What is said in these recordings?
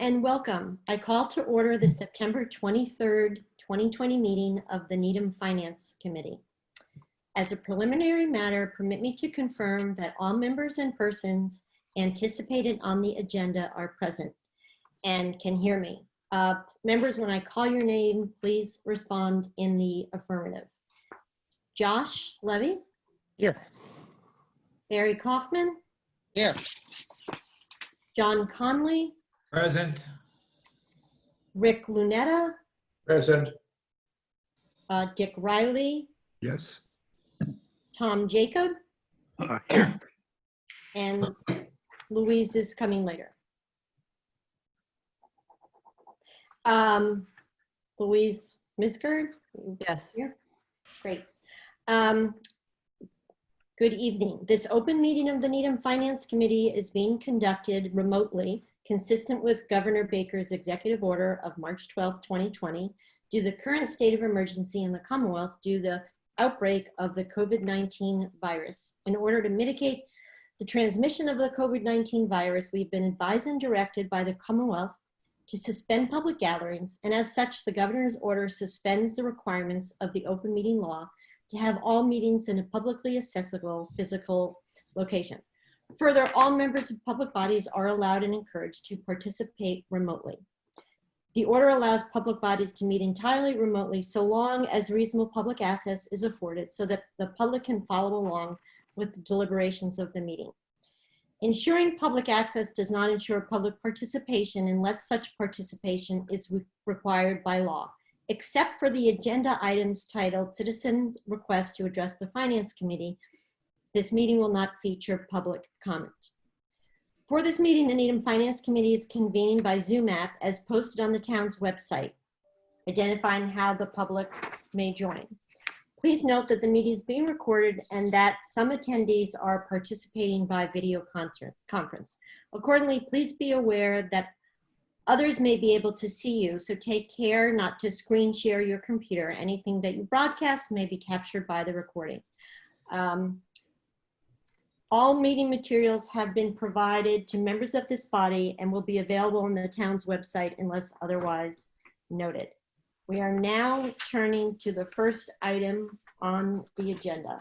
And welcome. I call to order the September 23rd, 2020 meeting of the Needham Finance Committee. As a preliminary matter, permit me to confirm that all members and persons anticipated on the agenda are present and can hear me. Members, when I call your name, please respond in the affirmative. Josh Levy? Here. Barry Kaufman? Here. John Conley? Present. Rick Lunetta? Present. Dick Riley? Yes. Tom Jacob? Here. And Louise is coming later. Louise Misgerd? Yes. Here? Great. Good evening. This open meeting of the Needham Finance Committee is being conducted remotely, consistent with Governor Baker's executive order of March 12, 2020, due to the current state of emergency in the Commonwealth due to the outbreak of the COVID-19 virus. In order to mitigate the transmission of the COVID-19 virus, we've been advised and directed by the Commonwealth to suspend public gatherings, and as such, the governor's order suspends the requirements of the open meeting law to have all meetings in a publicly accessible physical location. Further, all members of public bodies are allowed and encouraged to participate remotely. The order allows public bodies to meet entirely remotely so long as reasonable public access is afforded so that the public can follow along with the deliberations of the meeting. Ensuring public access does not ensure public participation unless such participation is required by law, except for the agenda items titled Citizens Request to Address the Finance Committee. This meeting will not feature public comment. For this meeting, the Needham Finance Committee is convened by Zoom app as posted on the town's website, identifying how the public may join. Please note that the meeting is being recorded and that some attendees are participating by video conference. Accordingly, please be aware that others may be able to see you, so take care not to screen share your computer. Anything that you broadcast may be captured by the recording. All meeting materials have been provided to members of this body and will be available on the town's website unless otherwise noted. We are now turning to the first item on the agenda.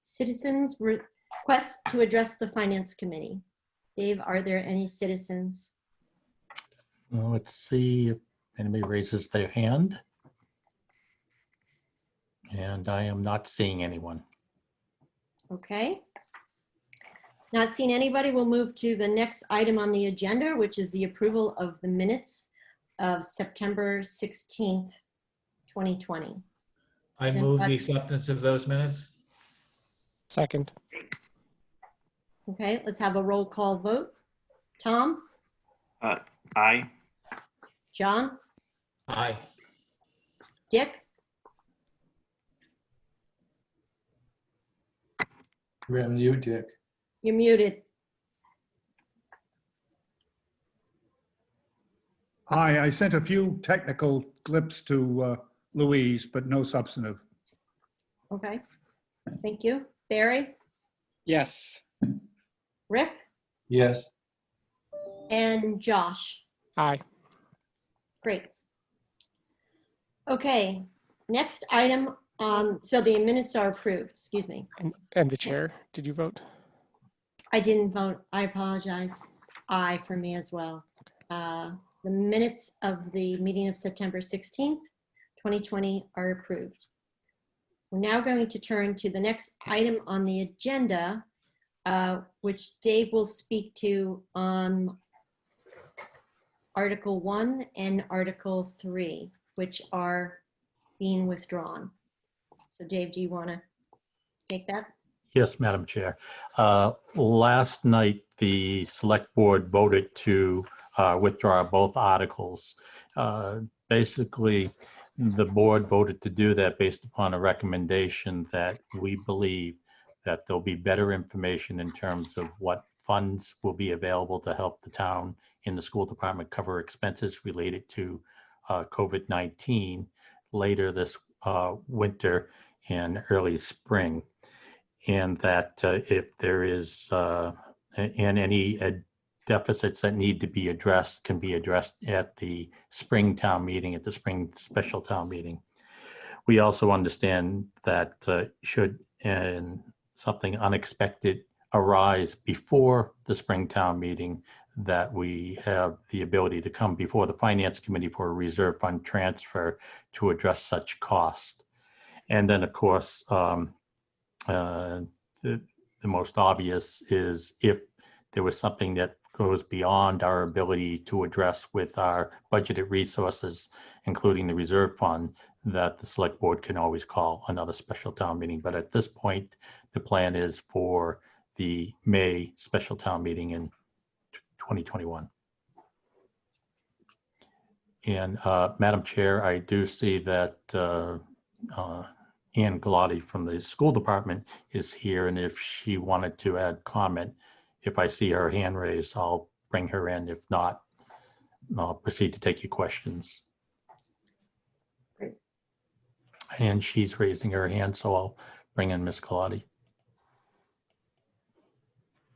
Citizens request to address the Finance Committee. Dave, are there any citizens? Well, let's see if anybody raises their hand. And I am not seeing anyone. Okay. Not seeing anybody, we'll move to the next item on the agenda, which is the approval of the minutes of September 16th, 2020. I move the acceptance of those minutes. Second. Okay, let's have a roll call vote. Tom? Aye. John? Aye. Dick? We're on mute, Dick. You're muted. Hi, I sent a few technical clips to Louise, but no substantive. Okay, thank you. Barry? Yes. Rick? Yes. And Josh? Aye. Great. Okay, next item on, so the minutes are approved, excuse me. And the chair, did you vote? I didn't vote, I apologize. Aye for me as well. The minutes of the meeting of September 16th, 2020 are approved. We're now going to turn to the next item on the agenda, which Dave will speak to on Article 1 and Article 3, which are being withdrawn. So Dave, do you want to take that? Yes, Madam Chair. Last night, the Select Board voted to withdraw both articles. Basically, the board voted to do that based upon a recommendation that we believe that there'll be better information in terms of what funds will be available to help the town and the school department cover expenses related to COVID-19 later this winter and early spring. And that if there is, and any deficits that need to be addressed can be addressed at the spring town meeting, at the spring special town meeting. We also understand that should something unexpected arise before the spring town meeting, that we have the ability to come before the Finance Committee for a reserve fund transfer to address such cost. And then, of course, the most obvious is if there was something that goes beyond our ability to address with our budgeted resources, including the reserve fund, that the select board can always call another special town meeting. But at this point, the plan is for the May special town meeting in 2021. And Madam Chair, I do see that Ann Galati from the school department is here, and if she wanted to add comment, if I see her hand raised, I'll bring her in. If not, I'll proceed to take your questions. Great. And she's raising her hand, so I'll bring in Ms. Galati.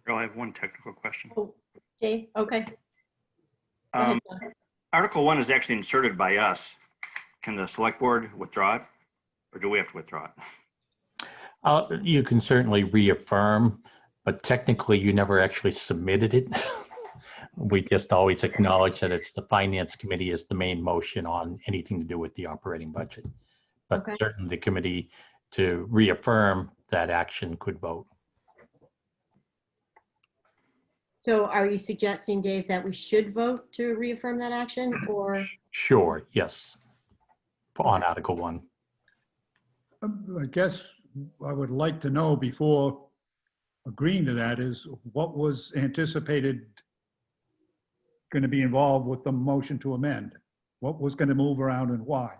I have one technical question. Oh, Dave, okay. Go ahead, John. Article 1 is actually inserted by us. Can the select board withdraw it, or do we have to withdraw it? You can certainly reaffirm, but technically you never actually submitted it. We just always acknowledge that it's the Finance Committee is the main motion on anything to do with the operating budget. But Okay. certainly the committee to reaffirm that action could vote. So are you suggesting, Dave, that we should vote to reaffirm that action, or? Sure, yes. On Article 1. I guess I would like to know before agreeing to that is what was anticipated going to be involved with the motion to amend? What was going to move around and why?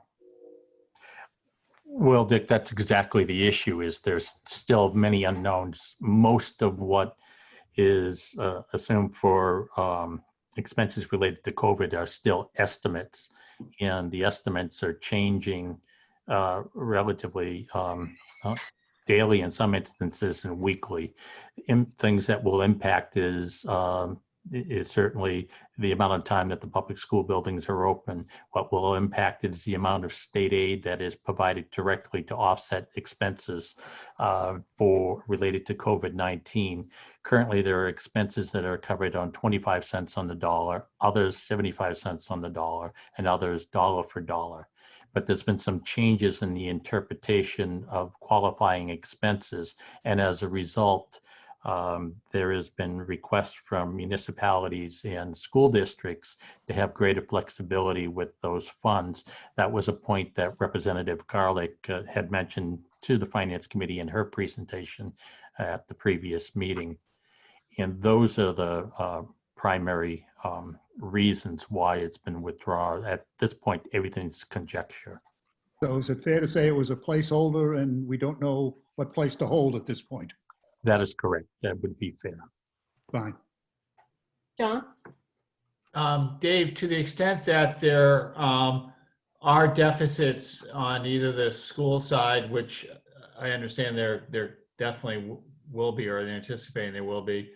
Well, Dick, that's exactly the issue. Is there's still many unknowns. Most of what is assumed for expenses related to COVID are still estimates, and the estimates are changing relatively daily in some instances and weekly. Things that will impact is certainly the amount of time that the public school buildings are open. What will impact is the amount of state aid that is provided directly to offset expenses related to COVID-19. Currently, there are expenses that are covered on 25 cents on the dollar, others 75 cents on the dollar, and others dollar for dollar. But there's been some changes in the interpretation of qualifying expenses, and as a result, there has been requests from municipalities and school districts to have greater flexibility with those funds. That was a point that Representative Garlick had mentioned to the Finance Committee in her presentation at the previous meeting. And those are the primary reasons why it's been withdrawn. At this point, everything's conjecture. So is it fair to say it was a placeholder and we don't know what place to hold at this point? That is correct. That would be fair. Fine. John? Dave, to the extent that there are deficits on either the school side, which I understand there definitely will be, or they're anticipating there will be,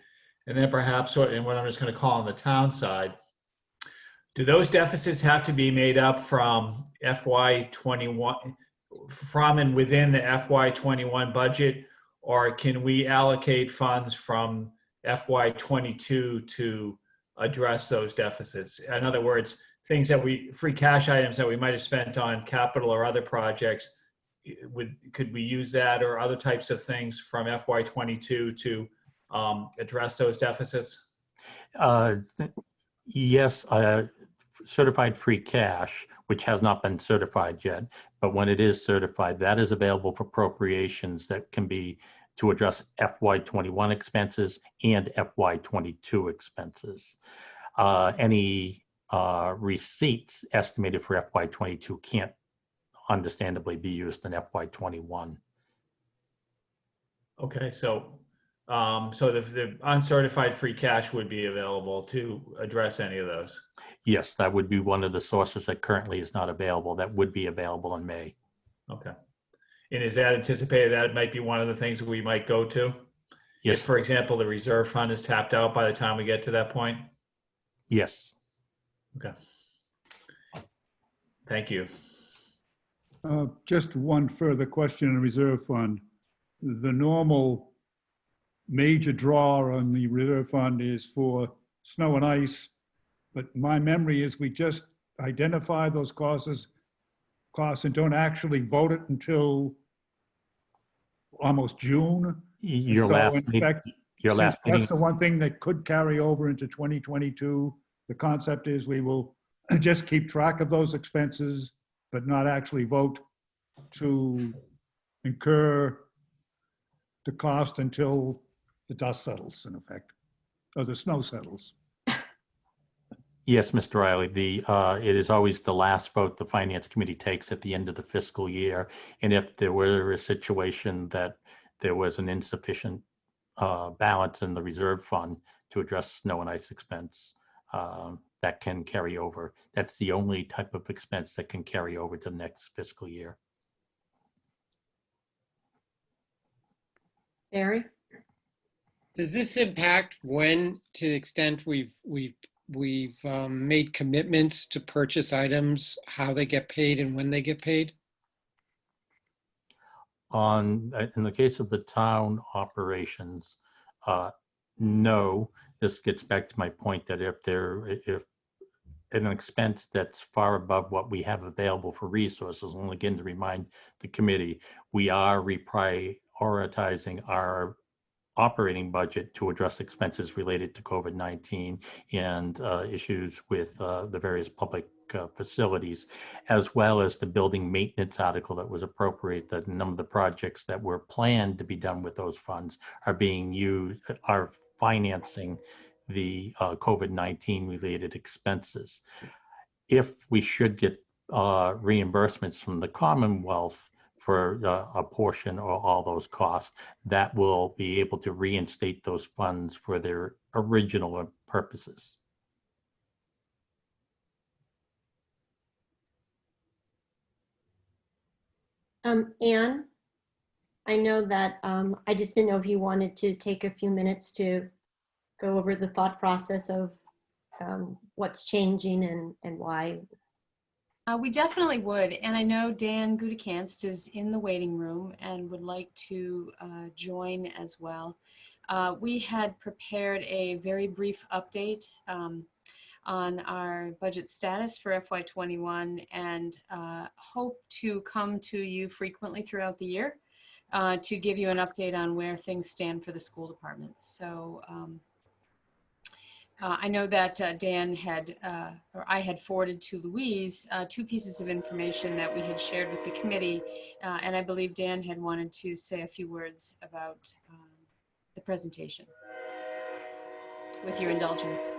and then perhaps, and what I'm just going to call on the town side, do those deficits have to be made up from FY21, from and within the FY21 budget, or can we allocate funds from FY22 to address those deficits? In other words, things that free cash items that we might have spent on capital or other projects, could we use that or other types of things from FY22 to address those deficits? Yes, certified free cash, which has not been certified yet, but when it is certified, that is available for appropriations that can be to address FY21 expenses and FY22 expenses. Any receipts estimated for FY22 can't understandably be used in FY21. Okay, so the uncertified free cash would be available to address any of those. Yes, that would be one of the sources that currently is not available. That would be available in May. Okay. And is that anticipated that it might be one of the things we might go to? Yes. If, for example, the reserve fund is tapped out by the time we get to that point? Yes. Okay. Thank you. Just one further question on reserve fund. The normal major draw on the reserve fund is for snow and ice, but my memory is we just identify those costs and don't actually vote it until almost June. Your And so last in meeting. fact, Your since last meeting. that's the one thing that could carry over into 2022. The concept is we will just keep track of those expenses, but not actually vote to incur the cost until the dust settles, in effect, or the snow settles. Yes, Mr. Riley, it is always the last vote the Finance Committee takes at the end of the fiscal year. And if there were a situation that there was an insufficient balance in the reserve fund to address snow and ice expense, that can carry over. That's the only type of expense that can carry over to the next fiscal year. Barry? Does this impact when, to the extent we've made commitments to purchase items, how they get paid and when they get paid? In the case of the town operations, no. This gets back to my point that if an expense that's far above what we have available for resources, and again to remind the committee, we are reprioritizing our operating budget to address expenses related to COVID-19 and issues with the various public facilities, as well as the building maintenance article that was appropriate. That a number of the projects that were planned to be done with those funds are financing the COVID-19 related expenses. If we should get reimbursements from the Commonwealth for a portion or all those costs, that will be able to reinstate those funds for their original purposes. Anne, I know that I just didn't know if you wanted to take a few minutes to go over the thought process of what's changing and why. We definitely would. And I know Dan Gutekanst is in the waiting room and would like to join as well. We had prepared a very brief update on our budget status for FY21 and hope to come to you frequently throughout the year to give you an update on where things stand for the school departments. So I know that Dan had, or I had forwarded to Louise, 2 pieces of information that we had shared with the committee. And I believe Dan had wanted to say a few words about the presentation, with your indulgence.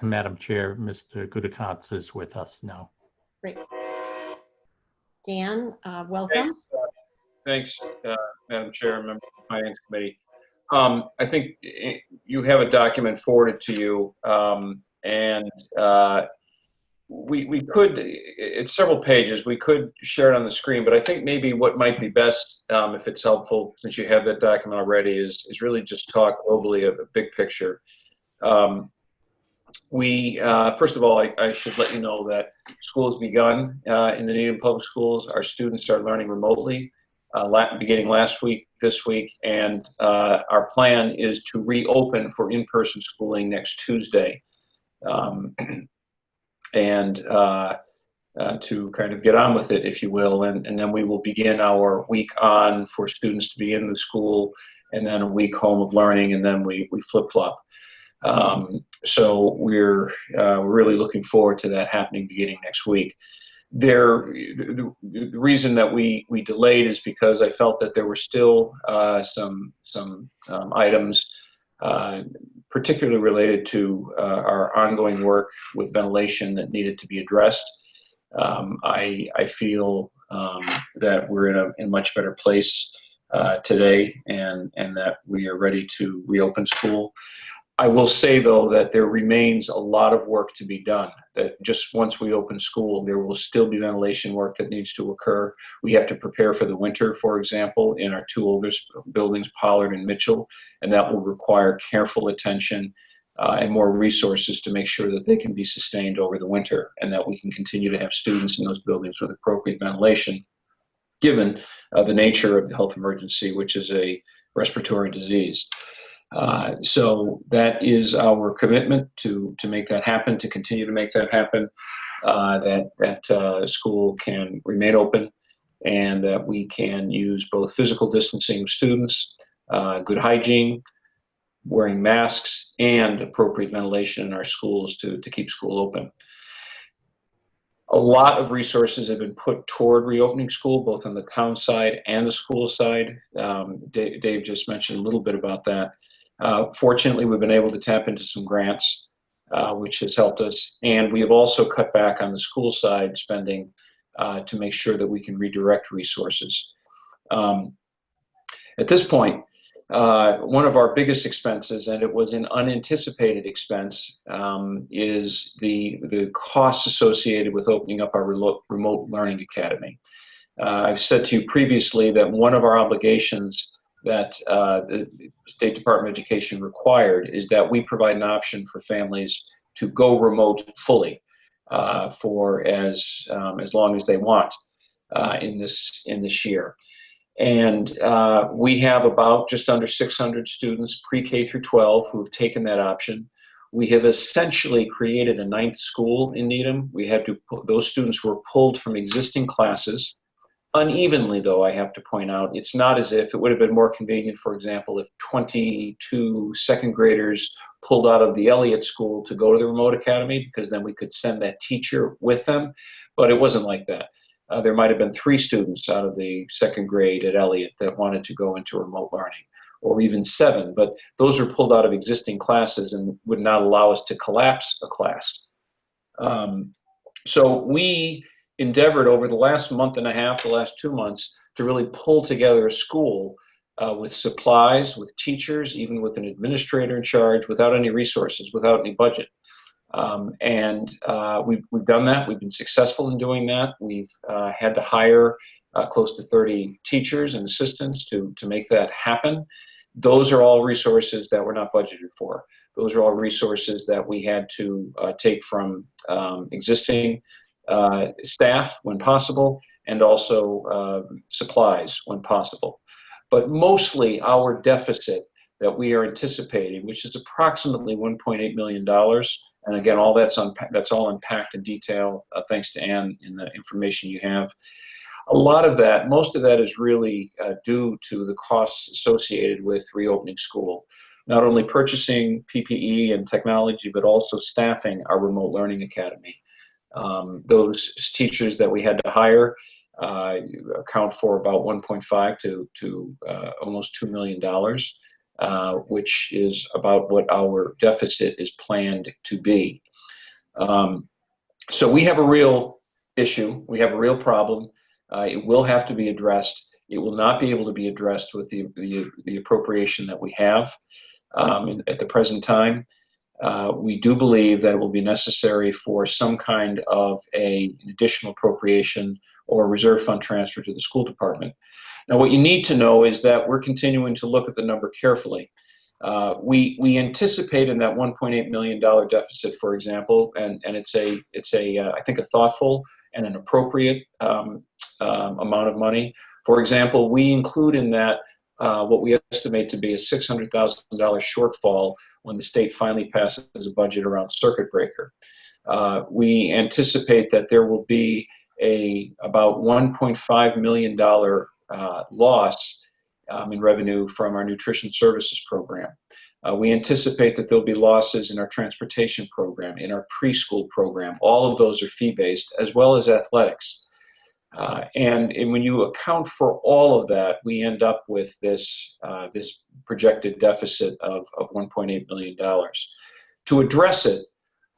Madam Chair, Mr. Gutekanst is with us now. Great. Dan, welcome. Thanks, Madam Chair, member of the Finance Committee. I think you have a document forwarded to you, and we could, it's several pages, we could share it on the screen, but I think maybe what might be best, if it's helpful, since you have that document already, is really just talk globally of a big picture. First of all, I should let you know that school has begun in the Needham Public Schools. Our students are learning remotely. Beginning last week, this week, and our plan is to reopen for in-person schooling next Tuesday, and to kind of get on with it, if you will, and then we will begin our week on for students to be in the school, and then a week home of learning, and then we flip-flop. So we're really looking forward to that happening beginning next week. The reason that we delayed is because I felt that there were still some items, particularly related to our ongoing work with ventilation, that needed to be addressed. I feel that we're in a much better place today, and that we are ready to reopen school. I will say, though, that there remains a lot of work to be done. That just once we open school, there will still be ventilation work that needs to occur. We have to prepare for the winter, for example, in our two oldest buildings, Pollard and Mitchell, and that will require careful attention and more resources to make sure that they can be sustained over the winter and that we can continue to have students in those buildings with appropriate ventilation, given the nature of the health emergency, which is a respiratory disease. So that is our commitment to make that happen, to continue to make that happen, that school can remain open and that we can use both physical distancing of students, good hygiene, wearing masks, and appropriate ventilation in our schools to keep school open. A lot of resources have been put toward reopening school, both on the town side and the school side. Dave just mentioned a little bit about that. Fortunately, we've been able to tap into some grants, which has helped us. And we have also cut back on the school side spending to make sure that we can redirect resources. At this point, one of our biggest expenses, and it was an unanticipated expense, is the costs associated with opening up our remote learning academy. I've said to you previously that one of our obligations that the State Department of Education required is that we provide an option for families to go remote fully for as long as they want in this year. And we have about just under 600 students pre-K through 12 who have taken that option. We have essentially created a ninth school in Needham. We had to those students were pulled from existing classes unevenly, though, I have to point out. It's not as if it would have been more convenient, for example, if 22 second graders pulled out of the Elliott School to go to the remote academy, because then we could send that teacher with them. But it wasn't like that. There might have been 3 students out of the second grade at Elliott that wanted to go into remote learning, or even 7. But those are pulled out of existing classes and would not allow us to collapse a class. So we endeavored over the last month and a half, the last 2 months, to really pull together a school with supplies, with teachers, even with an administrator in charge, without any resources, without any budget. We've done that. We've been successful in doing that. We've had to hire close to 30 teachers and assistants to make that happen. Those are all resources that were not budgeted for. Those are all resources that we had to take from existing staff when possible, and also supplies when possible. But mostly our deficit that we are anticipating, which is approximately $1.8 million, and again, all that's all unpacked in detail, thanks to Ann in the information you have. A lot of that, most of that is really due to the costs associated with reopening school. Not only purchasing PPE and technology, but also staffing our remote learning academy. Those teachers that we had to hire account for about 1.5 to almost $2 million, which is about what our deficit is planned to be. So we have a real issue. We have a real problem. It will have to be addressed. It will not be able to be addressed with the appropriation that we have at the present time. We do believe that it will be necessary for some kind of an additional appropriation or reserve fund transfer to the school department. Now, what you need to know is that we're continuing to look at the number carefully. We anticipate in that $1.8 million deficit, for example, and it's I think a thoughtful and an appropriate amount of money. For example, we include in that what we estimate to be a $600,000 shortfall when the state finally passes a budget around circuit breaker. We anticipate that there will be about $1.5 million loss in revenue from our nutrition services program. We anticipate that there'll be losses in our transportation program, in our preschool program. All of those are fee-based, as well as athletics. And when you account for all of that, we end up with this projected deficit of $1.8 million. To address it,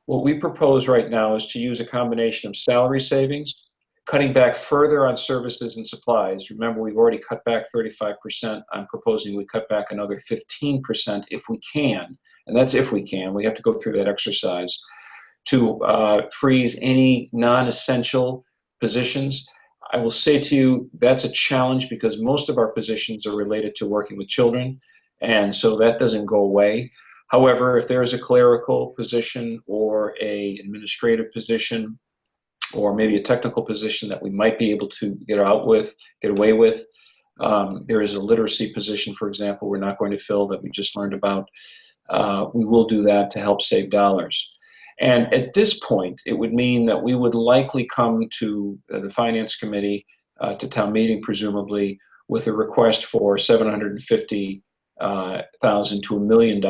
what we propose right now is to use a combination of salary savings, cutting back further on services and supplies. Remember, we've already cut back 35%. I'm proposing we cut back another 15% if we can, and that's if we can. We have to go through that exercise to freeze any non-essential positions. I will say to you, that's a challenge because most of our positions are related to working with children, and so that doesn't go away. However, if there is a clerical position or an administrative position or maybe a technical position that we might be able to get away with, there is a literacy position, for example, we're not going to fill that we just learned about. We will do that to help save dollars. And at this point, it would mean that we would likely come to the Finance Committee, to town meeting presumably, with a request for $750,000 to $1 million,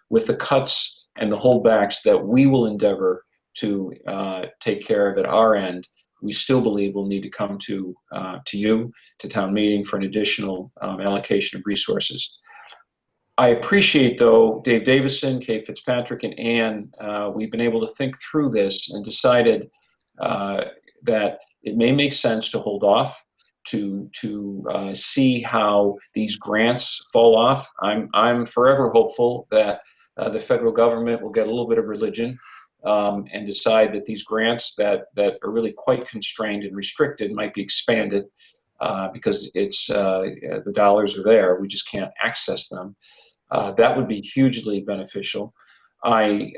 with the cuts and the holdbacks that we will endeavor to take care of at our end. We still believe we'll need to come to you, to town meeting, for an additional allocation of resources. I appreciate, though, Dave Davison, Kay Fitzpatrick, and Ann, we've been able to think through this and decided that it may make sense to hold off to see how these grants fall off. I'm forever hopeful that the federal government will get a little bit of religion and decide that these grants that are really quite constrained and restricted might be expanded because it's the dollars are there. We just can't access them. That would be hugely beneficial. I'm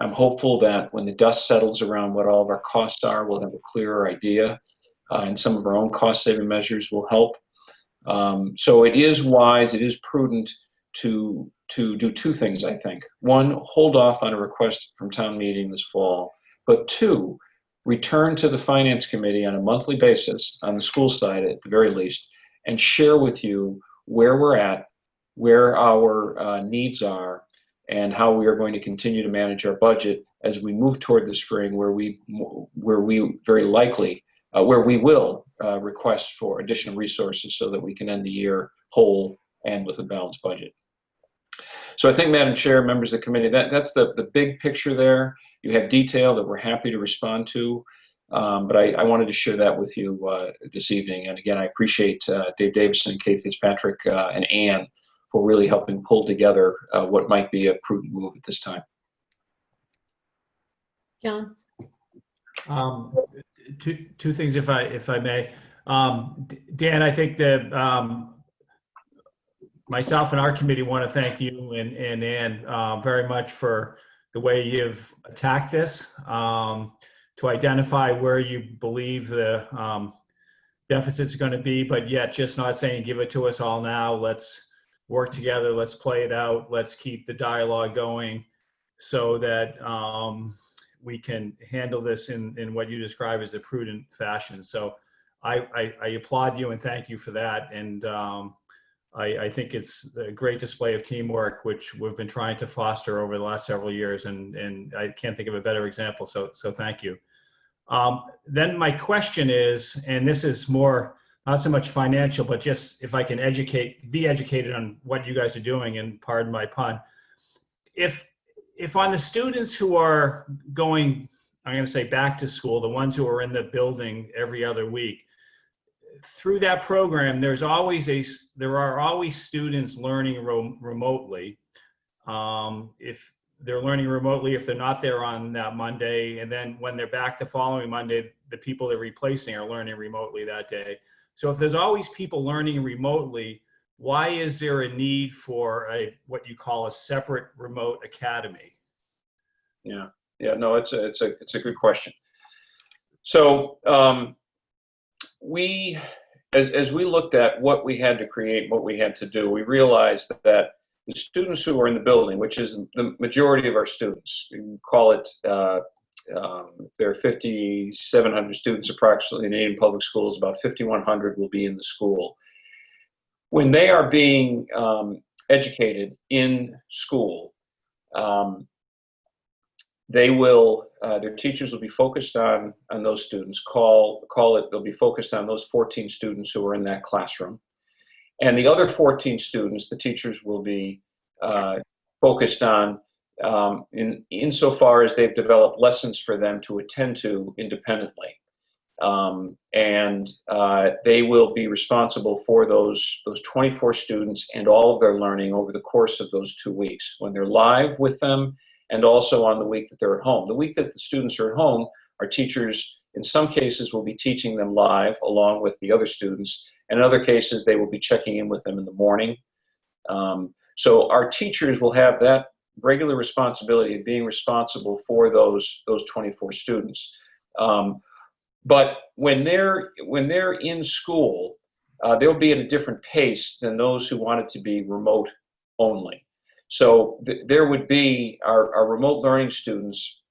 hopeful that when the dust settles around what all of our costs are, we'll have a clearer idea, and some of our own cost-saving measures will help. So it is wise, it is prudent to do two things, I think. One, hold off on a request from town meeting this fall, but two, return to the Finance Committee on a monthly basis, on the school side at the very least, and share with you where we're at, where our needs are, and how we are going to continue to manage our budget as we move toward the spring, where we very likely, where we will request for additional resources so that we can end the year whole and with a balanced budget. So I think, Madam Chair, members of the committee, that's the big picture there. You have detail that we're happy to respond to, but I wanted to share that with you this evening. And again, I appreciate Dave Davison, Kay Fitzpatrick, and Ann for really helping pull together what might be a prudent move at this time. John? Two things, if I may. Dan, I think that myself and our committee want to thank you and Ann very much for the way you've attacked this, to identify where you believe the deficit's going to be, but yet just not saying give it to us all now. Let's work together. Let's play it out. Let's keep the dialogue going so that we can handle this in what you describe as a prudent fashion. So I applaud you and thank you for that. And I think it's a great display of teamwork, which we've been trying to foster over the last several years. And I can't think of a better example. So thank you. Then my question is, and this is more, not so much financial, but just if I can be educated on what you guys are doing, and pardon my pun. If on the students who are going, I'm going to say back to school, the ones who are in the building every other week, through that program, there are always students learning remotely. If they're learning remotely, if they're not there on that Monday, and then when they're back the following Monday, the people they're replacing are learning remotely that day. So if there's always people learning remotely, why is there a need for what you call a separate remote academy? Yeah, no, it's a good question. So as we looked at what we had to create, what we had to do, we realized that the students who are in the building, which is the majority of our students, you can call it, there are 5,700 students approximately in Indian public schools, about 5,100 will be in the school. When they are being educated in school, their teachers will be focused on those students, they'll be focused on those 14 students who are in that classroom. And the other 14 students, the teachers will be focused on insofar as they've developed lessons for them to attend to independently. They will be responsible for those 24 students and all of their learning over the course of those 2 weeks, when they're live with them and also on the week that they're at home. The week that the students are at home, our teachers, in some cases, will be teaching them live along with the other students. And in other cases, they will be checking in with them in the morning. So our teachers will have that regular responsibility of being responsible for those 24 students. But when they're in school, they'll be at a different pace than those who want it to be remote only. So there would be our remote learning students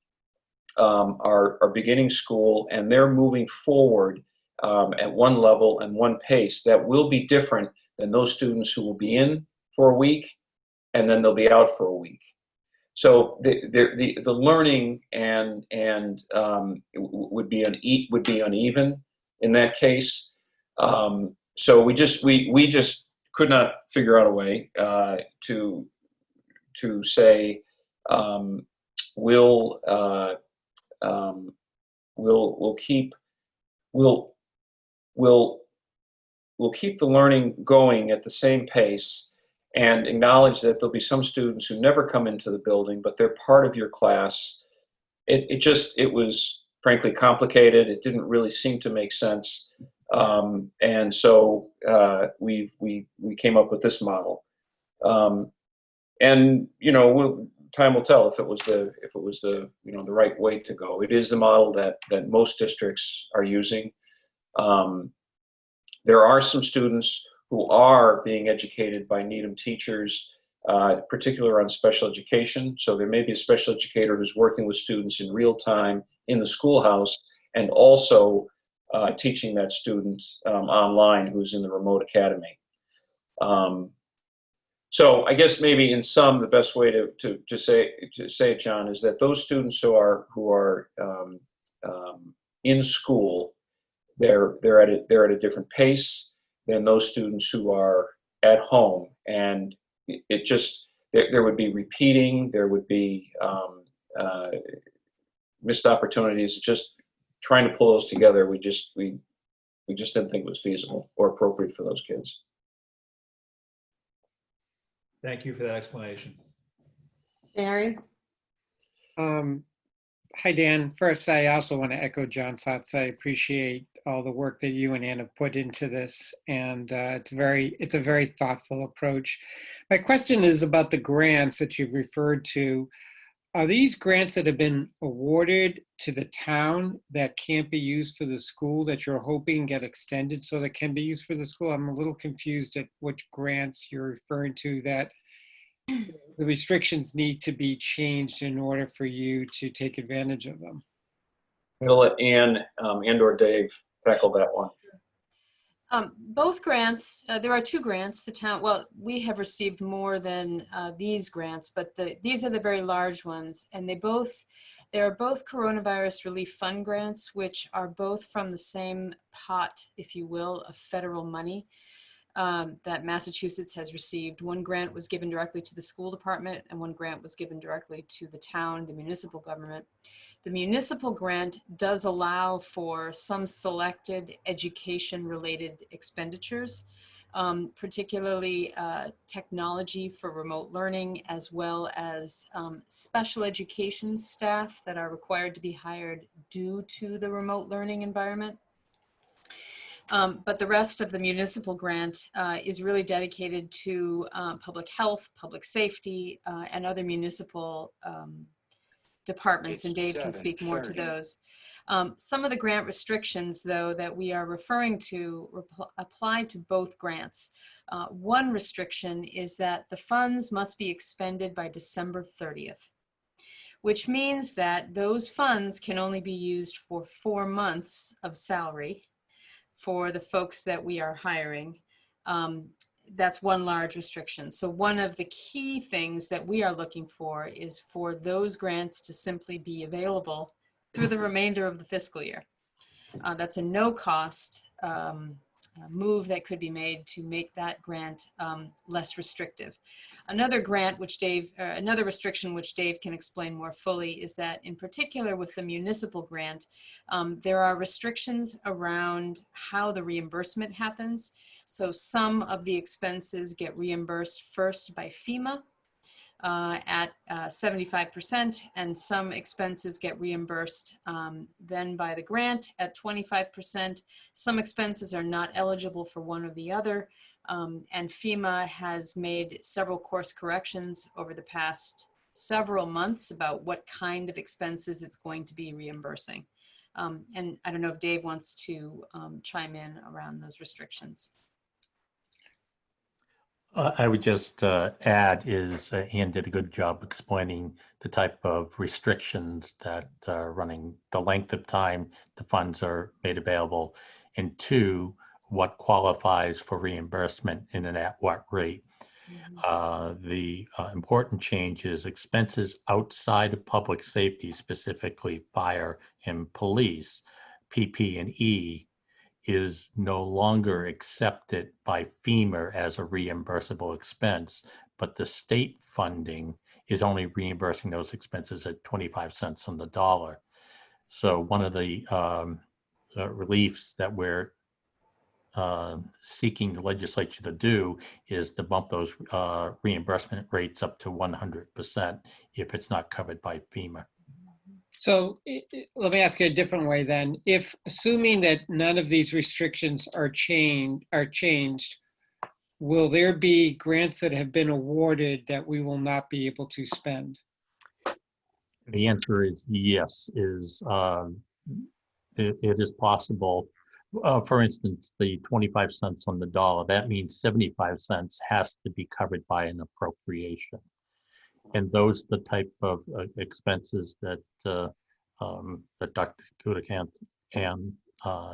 are beginning school, and they're moving forward at one level and one pace that will be different than those students who will be in for a week and then they'll be out for a week. So the learning and would be uneven in that case. So we just could not figure out a way to say we'll keep the learning going at the same pace, and acknowledge that there'll be some students who never come into the building, but they're part of your class. It was frankly complicated. It didn't really seem to make sense. And so we came up with this model. And time will tell if it was the the right way to go. It is the model that most districts are using. There are some students who are being educated by Needham teachers, particularly on special education. So there may be a special educator who's working with students in real time in the schoolhouse and also teaching that student online who's in the remote academy. So I guess maybe in sum, the best way to say it, John, is that those students who are in school, they're at a different pace than those students who are at home, and it just there would be repeating, there would be missed opportunities. Just trying to pull those together, we just didn't think it was feasible or appropriate for those kids. Thank you for that explanation. Barry? Hi, Dan. First, I also want to echo John's thoughts. I appreciate all the work that you and Ann have put into this, and it's a very thoughtful approach. My question is about the grants that you've referred to. Are these grants that have been awarded to the town that can't be used for the school that you're hoping get extended so that can be used for the school? I'm a little confused at which grants you're referring to that the restrictions need to be changed in order for you to take advantage of them. I'm going to let Ann and or Dave tackle that one. Both grants, there are two grants. The town, well, we have received more than these grants, but these are the very large ones, and they are both coronavirus relief fund grants, which are both from the same pot, if you will, of federal money that Massachusetts has received. One grant was given directly to the school department, and one grant was given directly to the town, the municipal government. The municipal grant does allow for some selected education-related expenditures, particularly technology for remote learning, as well as special education staff that are required to be hired due to the remote learning environment. But the rest of the municipal grant is really dedicated to public health, public safety, and other municipal departments, and Dave can speak more to those. Some of the grant restrictions, though, that we are referring to apply to both grants. One restriction is that the funds must be expended by December 30th, which means that those funds can only be used for 4 months of salary for the folks that we are hiring. That's one large restriction. So one of the key things that we are looking for is for those grants to simply be available through the remainder of the fiscal year. That's a no-cost move that could be made to make that grant less restrictive. Another grant, which another restriction which Dave can explain more fully, is that in particular with the municipal grant, there are restrictions around how the reimbursement happens. So some of the expenses get reimbursed first by FEMA at 75%, and some expenses get reimbursed then by the grant at 25%. Some expenses are not eligible for one or the other, and FEMA has made several course corrections over the past several months about what kind of expenses it's going to be reimbursing. And I don't know if Dave wants to chime in around those restrictions. I would just add is Ann did a good job explaining the type of restrictions that are running, the length of time the funds are made available, and two, what qualifies for reimbursement and at what rate. The important change is expenses outside of public safety, specifically fire and police, PP&E, is no longer accepted by FEMA as a reimbursable expense, but the state funding is only reimbursing those expenses at 25 cents on the dollar. So one of the reliefs that we're seeking the legislature to do is to bump those reimbursement rates up to 100% if it's not covered by FEMA. So let me ask you a different way then. If assuming that none of these restrictions are changed, will there be grants that have been awarded that we will not be able to spend? The answer is yes. It is possible. For instance, the 25 cents on the dollar, that means 75 cents has to be covered by an appropriation. And those are the type of expenses that Dr. Gudikant and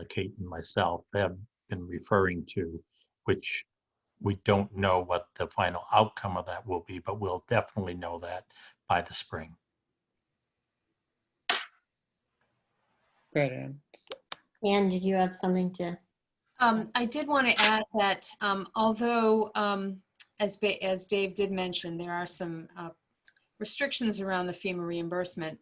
Kate and myself have been referring to, which we don't know what the final outcome of that will be, but we'll definitely know that by the spring. Good, Ann. Anne, did you have something to? I did want to add that although, as Dave did mention, there are some restrictions around the FEMA reimbursement.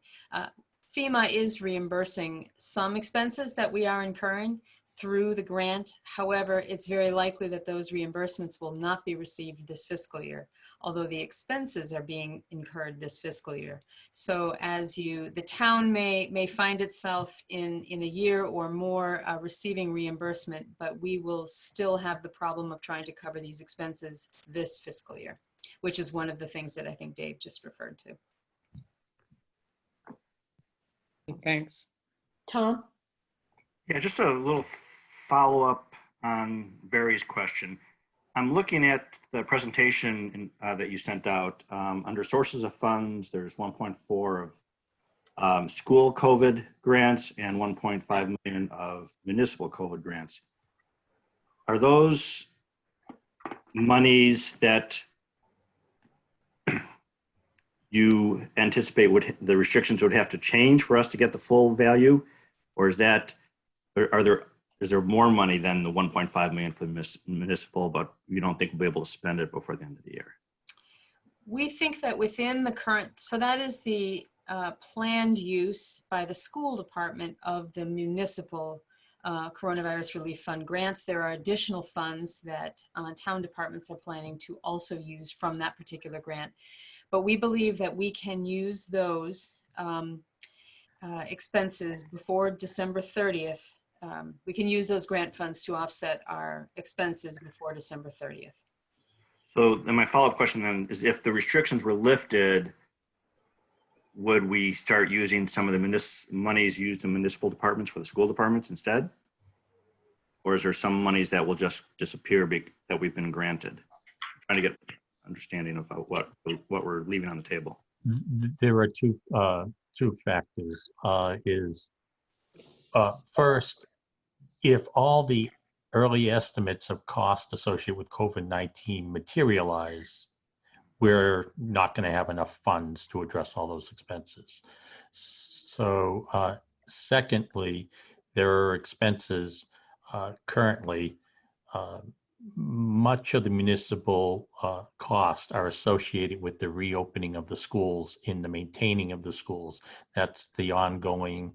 FEMA is reimbursing some expenses that we are incurring through the grant. However, it's very likely that those reimbursements will not be received this fiscal year, although the expenses are being incurred this fiscal year. So as the town may find itself in a year or more receiving reimbursement, but we will still have the problem of trying to cover these expenses this fiscal year, which is one of the things that I think Dave just referred to. Thanks. Tom? Yeah, just a little follow-up on Barry's question. I'm looking at the presentation that you sent out. Under sources of funds, there's 1.4 of school COVID grants and 1.5 million of municipal COVID grants. Are those monies that you anticipate the restrictions would have to change for us to get the full value, or is there more money than the 1.5 million for the municipal, but you don't think we'll be able to spend it before the end of the year? We think that within the current, so that is the planned use by the school department of the municipal coronavirus relief fund grants. There are additional funds that town departments are planning to also use from that particular grant. But we believe that we can use those expenses before December 30th. We can use those grant funds to offset our expenses before December 30th. So then my follow-up question then is, if the restrictions were lifted, would we start using some of the monies used in municipal departments for the school departments instead? Or is there some monies that will just disappear that we've been granted? I'm trying to get understanding of what we're leaving on the table. There are two factors. First, if all the early estimates of cost associated with COVID-19 materialize, we're not going to have enough funds to address all those expenses. So secondly, there are expenses currently much of the municipal costs are associated with the reopening of the schools in the maintaining of the schools. That's the ongoing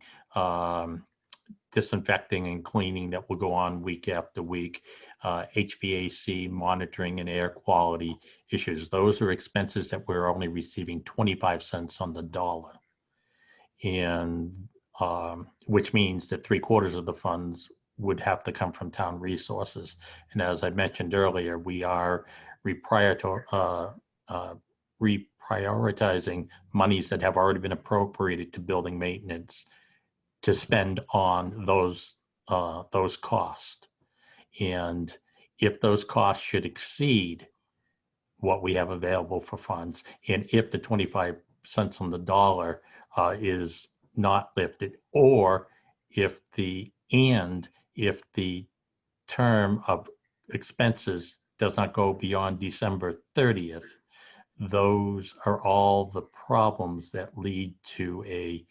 disinfecting and cleaning that will go on week after week, HVAC monitoring and air quality issues. Those are expenses that we're only receiving 25 cents on the dollar. And which means that 3/4 of the funds would have to come from town resources. And as I mentioned earlier, we are reprioritizing monies that have already been appropriated to building maintenance to spend on those costs. And if those costs should exceed what we have available for funds, and if the 25 cents on the dollar is not lifted, or if the term of expenses does not go beyond December 30th, those are all the problems that lead to a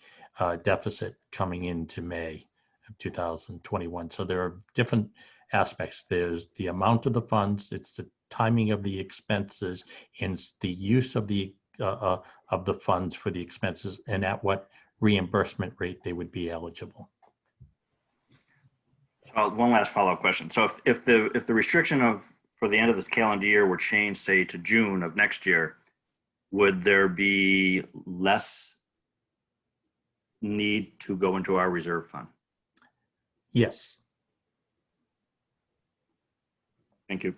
deficit coming into May of 2021. So there are different aspects. There's the amount of the funds, it's the timing of the expenses, and it's the use of the funds for the expenses, and at what reimbursement rate they would be eligible. So one last follow-up question. So if the restriction for the end of this calendar year were changed, say, to June of next year, would there be less need to go into our reserve fund? Yes. Thank you.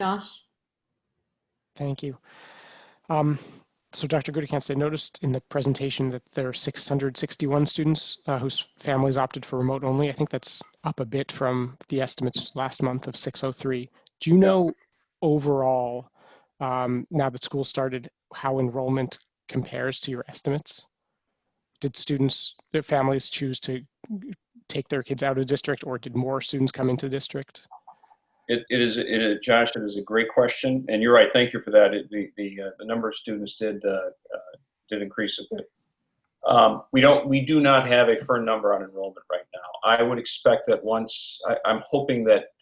Josh? Thank you. So Dr. Goodekance, I noticed in the presentation that there are 661 students whose families opted for remote only. I think that's up a bit from the estimates last month of 603. Do you know overall, now that school started, how enrollment compares to your estimates? Did their families choose to take their kids out of district, or did more students come into district? Josh, it is a great question, and you're right. Thank you for that. The number of students did increase a bit. We do not have a firm number on enrollment right now. I would expect that I'm hoping that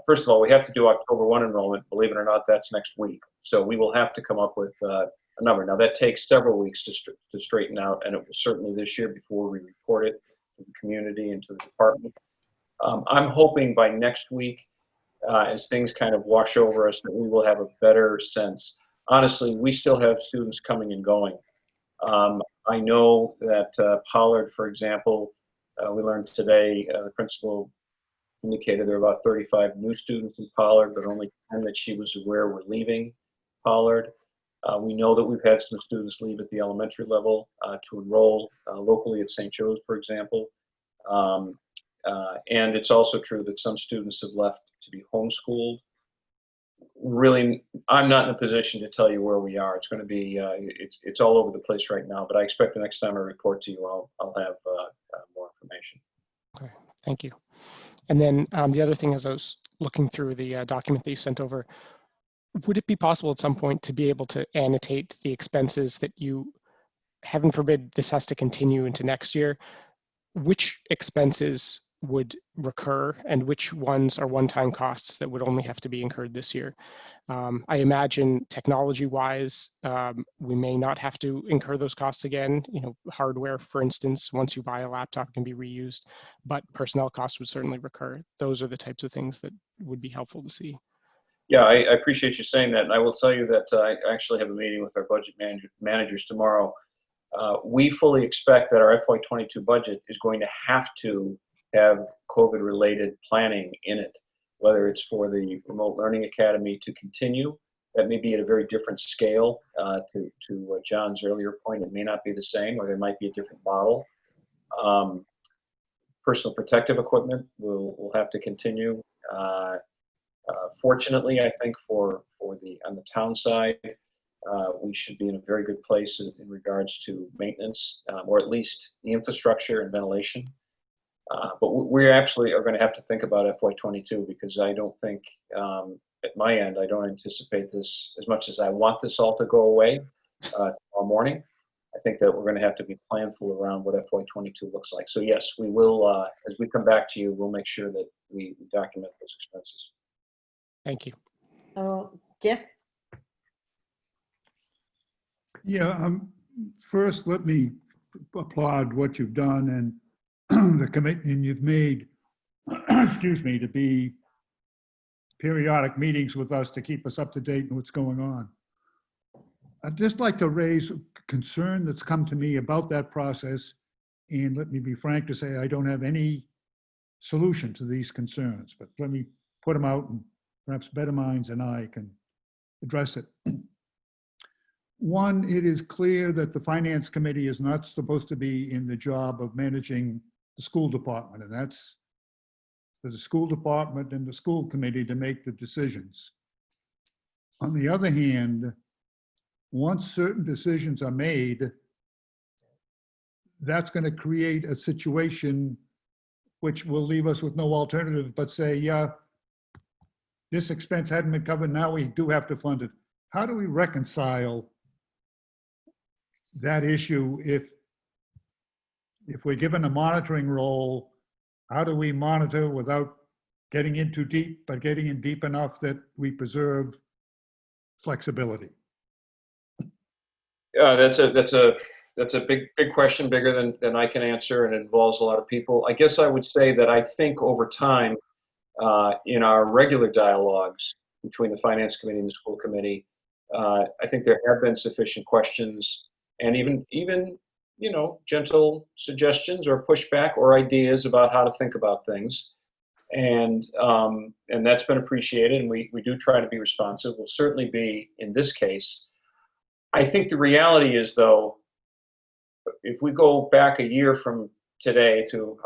first of all, we have to do October 1 enrollment. Believe it or not, that's next week. So we will have to come up with a number. Now that takes several weeks to straighten out, and it will certainly this year before we report it to the community and to the department. I'm hoping by next week, as things kind of wash over us, that we will have a better sense. Honestly, we still have students coming and going. I know that Pollard, for example, we learned today, the principal indicated there are about 35 new students in Pollard, but only 10 that she was aware were leaving Pollard. We know that we've had some students leave at the elementary level to enroll locally at St. Joe's, for example. And it's also true that some students have left to be homeschooled. Really, I'm not in a position to tell you where we are. It's going to be, it's all over the place right now, but I expect the next time I report to you, I'll have more information. Okay, thank you. And then the other thing, as I was looking through the document that you sent over, would it be possible at some point to be able to annotate the expenses that you, heaven forbid this has to continue into next year, which expenses would recur and which ones are one-time costs that would only have to be incurred this year? I imagine technology-wise, we may not have to incur those costs again. You know, hardware, for instance, once you buy a laptop, can be reused, but personnel costs would certainly recur. Those are the types of things that would be helpful to see. Yeah, I appreciate you saying that. And I will tell you that I actually have a meeting with our budget managers tomorrow. We fully expect that our FY22 budget is going to have to have COVID-related planning in it, whether it's for the Remote Learning Academy to continue. That may be at a very different scale. To John's earlier point, it may not be the same, or there might be a different model. Personal protective equipment will have to continue. Fortunately, I think on the town side, we should be in a very good place in regards to maintenance, or at least the infrastructure and ventilation. But we actually are going to have to think about FY22, because I don't think, at my end, I don't anticipate this, as much as I want this all to go away tomorrow morning. I think that we're going to have to be planful around what FY22 looks like. So yes, we will, as we come back to you, we'll make sure that we document those expenses. Thank you. Oh, Dick? Yeah, first, let me applaud what you've done and the commitment you've made, excuse me, to be periodic meetings with us to keep us up to date on what's going on. I'd just like to raise a concern that's come to me about that process, and let me be frank to say I don't have any solution to these concerns, but let me put them out and perhaps better minds than I can address it. One, it is clear that the Finance Committee is not supposed to be in the job of managing the school department, and that's for the school department and the school committee to make the decisions. On the other hand, once certain decisions are made, that's going to create a situation which will leave us with no alternative but say, yeah, this expense hadn't been covered, now we do have to fund it. How do we reconcile that issue if we're given a monitoring role? How do we monitor without getting in too deep, but getting in deep enough that we preserve flexibility? That's a big question, bigger than I can answer, and involves a lot of people. I guess I would say that I think over time, in our regular dialogues between the Finance Committee and the School Committee, I think there have been sufficient questions and even gentle suggestions or pushback or ideas about how to think about things, and that's been appreciated, and we do try to be responsive. We'll certainly be in this case. I think the reality is, though, if we go back a year from today to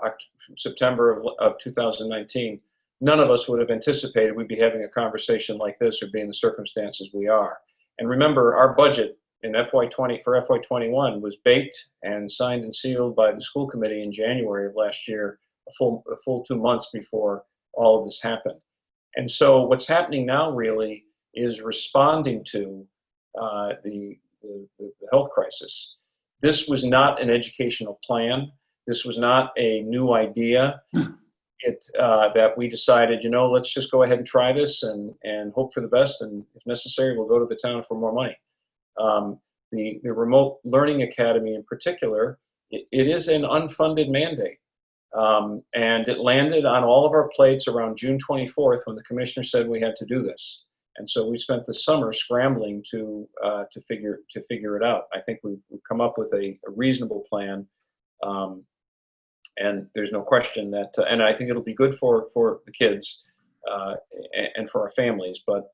September of 2019, none of us would have anticipated we'd be having a conversation like this or be in the circumstances we are. And remember, our budget in FY20 for FY21 was baked and signed and sealed by the school committee in January of last year, a full 2 months before all of this happened. And so what's happening now really is responding to the health crisis. This was not an educational plan. This was not a new idea. That we decided, let's just go ahead and try this and hope for the best, and if necessary, we'll go to the town for more money. The Remote Learning Academy in particular, it is an unfunded mandate. And it landed on all of our plates around June 24th when the commissioner said we had to do this. And so we spent the summer scrambling to figure it out. I think we've come up with a reasonable plan, and there's no question that, and I think it'll be good for the kids and for our families. But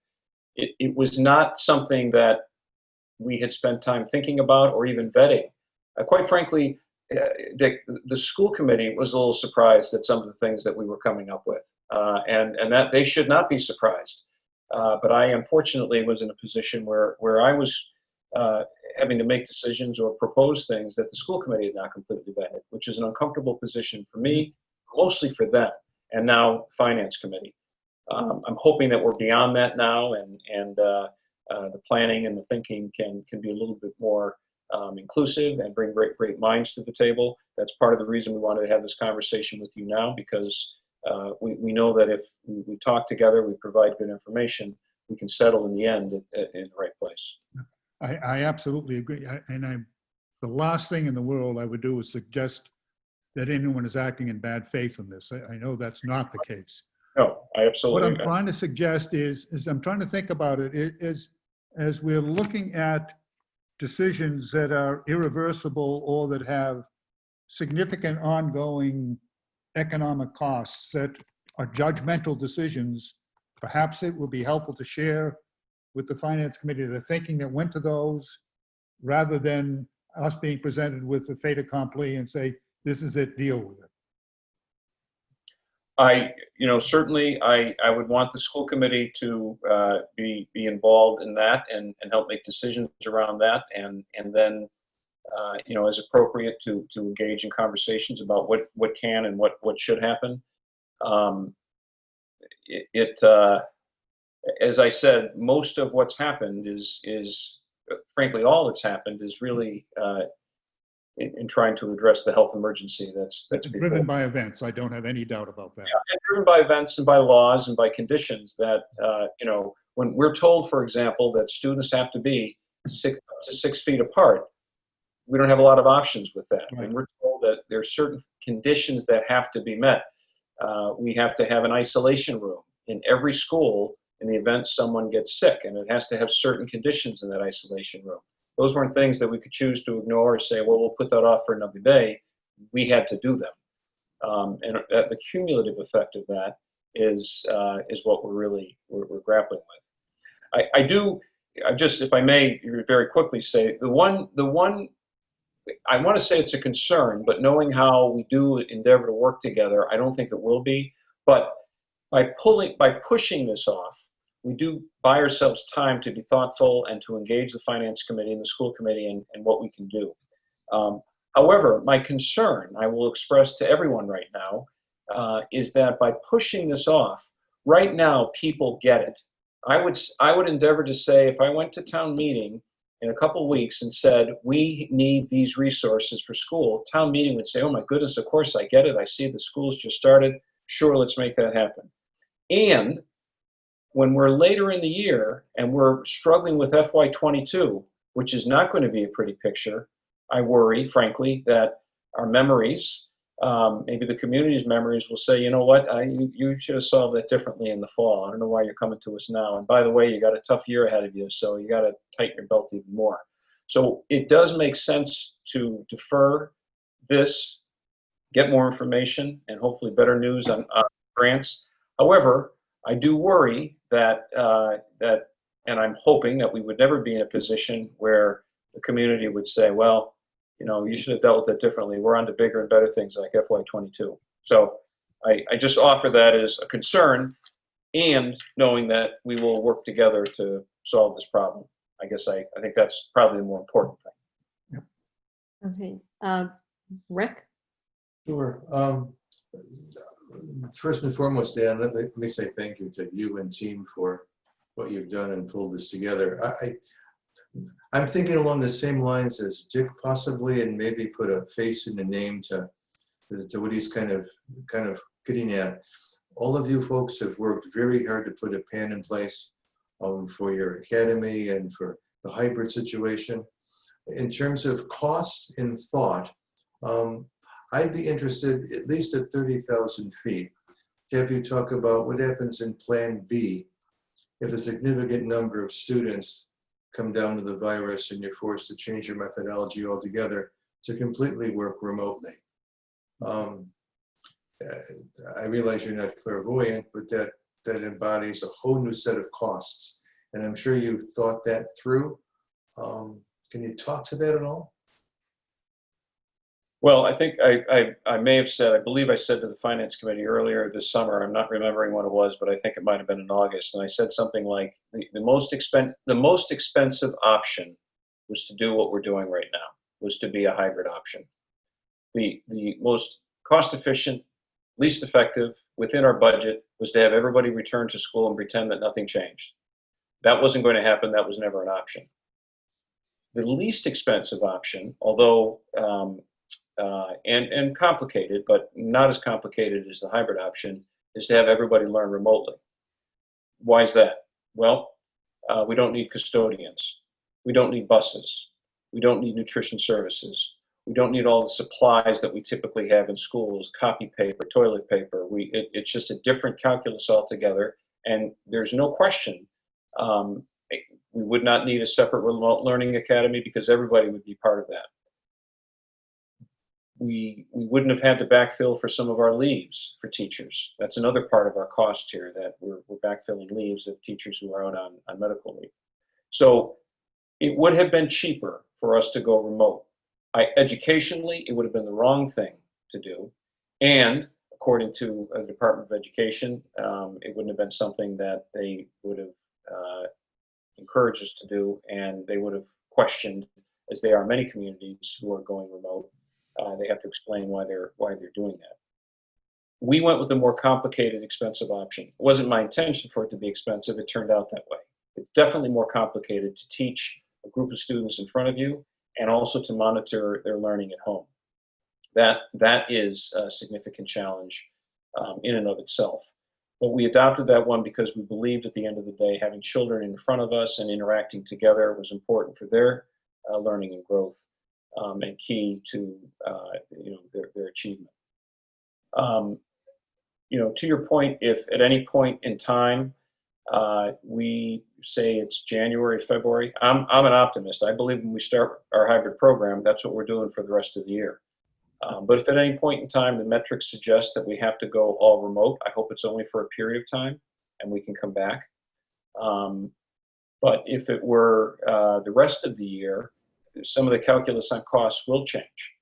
it was not something that we had spent time thinking about or even vetting. Quite frankly, Dick, the school committee was a little surprised at some of the things that we were coming up with, and that they should not be surprised. But I unfortunately was in a position where I was having to make decisions or propose things that the school committee had not completely vetted, which is an uncomfortable position for me, mostly for them, and now Finance Committee. I'm hoping that we're beyond that now, and the planning and the thinking can be a little bit more inclusive and bring great minds to the table. That's part of the reason we wanted to have this conversation with you now, because we know that if we talk together, we provide good information, we can settle in the end in the right place. I absolutely agree. The last thing in the world I would do is suggest that anyone is acting in bad faith in this. I know that's not the case. No, I absolutely What I'm agree. trying to suggest is I'm trying to think about it is as we're looking at decisions that are irreversible or that have significant ongoing economic costs that are judgmental decisions, perhaps it would be helpful to share with the Finance Committee the thinking that went to those, rather than us being presented with the fait accompli and say, this is it, deal with it. Certainly I would want the school committee to be involved in that and help make decisions around that, and then as appropriate to engage in conversations about what can and what should happen. As I said, most of what's happened is frankly all that's happened is really in trying to address the health emergency that's before. Driven by events, I don't have any doubt about that. Yeah, and driven by events and by laws and by conditions that, you know, when we're told, for example, that students have to be up to 6 feet apart, we don't have a lot of options with that. Right. When we're told that there are certain conditions that have to be met, we have to have an isolation room in every school in the event someone gets sick, and it has to have certain conditions in that isolation room. Those weren't things that we could choose to ignore or say, well, we'll put that off for another day. We had to do them. And the cumulative effect of that is what we're grappling with. I just, if I may very quickly say, the one, I want to say it's a concern, but knowing how we do endeavor to work together, I don't think it will be. But by pushing this off, we do buy ourselves time to be thoughtful and to engage the finance committee and the school committee and what we can do. However, my concern, I will express to everyone right now, is that by pushing this off, right now people get it. I would endeavor to say, if I went to town meeting in a couple of weeks and said, we need these resources for school, town meeting would say, oh my goodness, of course I get it. I see the school's just started. Sure, let's make that happen. And when we're later in the year and we're struggling with FY22, which is not going to be a pretty picture, I worry, frankly, that our memories, maybe the community's memories will say, you know what, you should have solved that differently in the fall. I don't know why you're coming to us now. And by the way, you got a tough year ahead of you, so you got to tighten your belt even more. So it does make sense to defer this, get more information, and hopefully better news on grants. However, I do worry that, and I'm hoping that we would never be in a position where the community would say, well, you know, you should have dealt with it differently. We're on to bigger and better things like FY22. So I just offer that as a concern, and knowing that we will work together to solve this problem. I guess I think that's probably the more important thing. Okay. Rick? Sure. First and foremost, Dan, let me say thank you to you and team for what you've done and pulled this together. I'm thinking along the same lines as Dick possibly, and maybe put a face and a name to what he's kind of getting at. All of you folks have worked very hard to put a plan in place for your academy and for the hybrid situation. In terms of costs and thought, I'd be interested, at least at 30,000 feet, to have you talk about what happens in Plan B if a significant number of students come down with the virus and you're forced to change your methodology altogether to completely work remotely. I realize you're not clairvoyant, but that embodies a whole new set of costs. And I'm sure you've thought that through. Can you talk to that at all? Well, I think I may have said, I believe I said to the finance committee earlier this summer, I'm not remembering what it was, but I think it might have been in August. And I said something like, the most expensive option was to do what we're doing right now, was to be a hybrid option. The most cost efficient, least effective within our budget was to have everybody return to school and pretend that nothing changed. That wasn't going to happen. That was never an option. The least expensive option, although and complicated, but not as complicated as the hybrid option, is to have everybody learn remotely. Why is that? Well, we don't need custodians. We don't need buses. We don't need nutrition services. We don't need all the supplies that we typically have in schools, copy paper, toilet paper. It's just a different calculus altogether. And there's no question we would not need a separate remote learning academy because everybody would be part of that. We wouldn't have had to backfill for some of our leaves for teachers. That's another part of our cost here, that we're backfilling leaves of teachers who are out on medical leave. So it would have been cheaper for us to go remote. Educationally, it would have been the wrong thing to do. And according to the Department of Education, it wouldn't have been something that they would have encouraged us to do, and they would have questioned, as they are many communities who are going remote. They have to explain why they're doing that. We went with a more complicated, expensive option. It wasn't my intention for it to be expensive. It turned out that way. It's definitely more complicated to teach a group of students in front of you and also to monitor their learning at home. That is a significant challenge in and of itself. But we adopted that one because we believed at the end of the day, having children in front of us and interacting together was important for their learning and growth, and key to their achievement. To your point, if at any point in time we say it's January, February, I'm an optimist. I believe when we start our hybrid program, that's what we're doing for the rest of the year. But if at any point in time the metrics suggest that we have to go all remote, I hope it's only for a period of time and we can come back. But if it were the rest of the year, some of the calculus on costs will change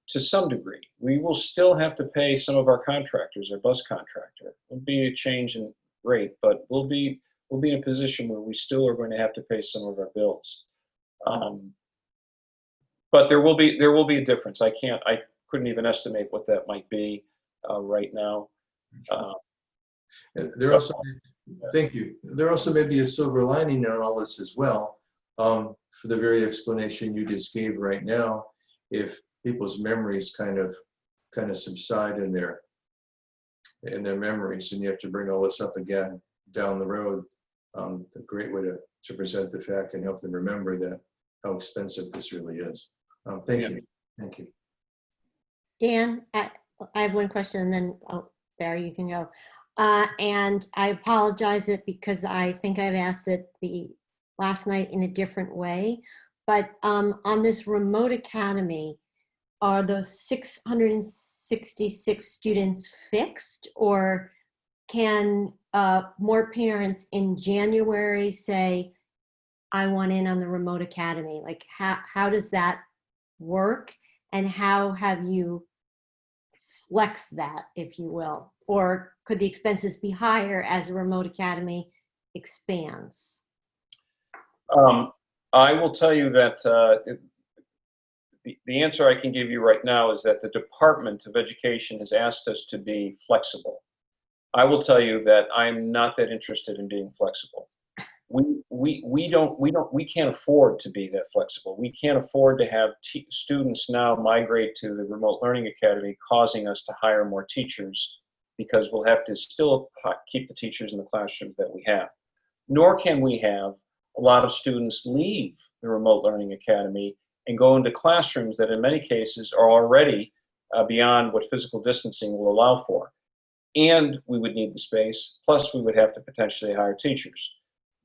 to some degree. We will still have to pay some of our contractors, our bus contractor. It'll be a change in rate, but we'll be in a position where we still are going to have to pay some of our bills. But there will be a difference. I couldn't even estimate what that might be right now. There also, thank you. There also may be a silver lining in all this as well, for the very explanation you just gave right now. If people's memories kind of subside in their memories, and you have to bring all this up again down the road, a great way to present the fact and help them remember that how expensive this really is. Thank you. Thank you. Dan, I have one question, and then Barry, you can go. And I apologize because I think I've asked it the last night in a different way. But on this remote academy, are those 666 students fixed, or can more parents in January say, I want in on the remote academy? Like, how does that work, and how have you flexed that, if you will? Or could the expenses be higher as a remote academy expands? I will tell you that the answer I can give you right now is that the Department of Education has asked us to be flexible. I will tell you that I'm not that interested in being flexible. We can't afford to be that flexible. We can't afford to have students now migrate to the remote learning academy, causing us to hire more teachers, because we'll have to still keep the teachers in the classrooms that we have. Nor can we have a lot of students leave the remote learning academy and go into classrooms that in many cases are already beyond what physical distancing will allow for. And we would need the space, plus we would have to potentially hire teachers.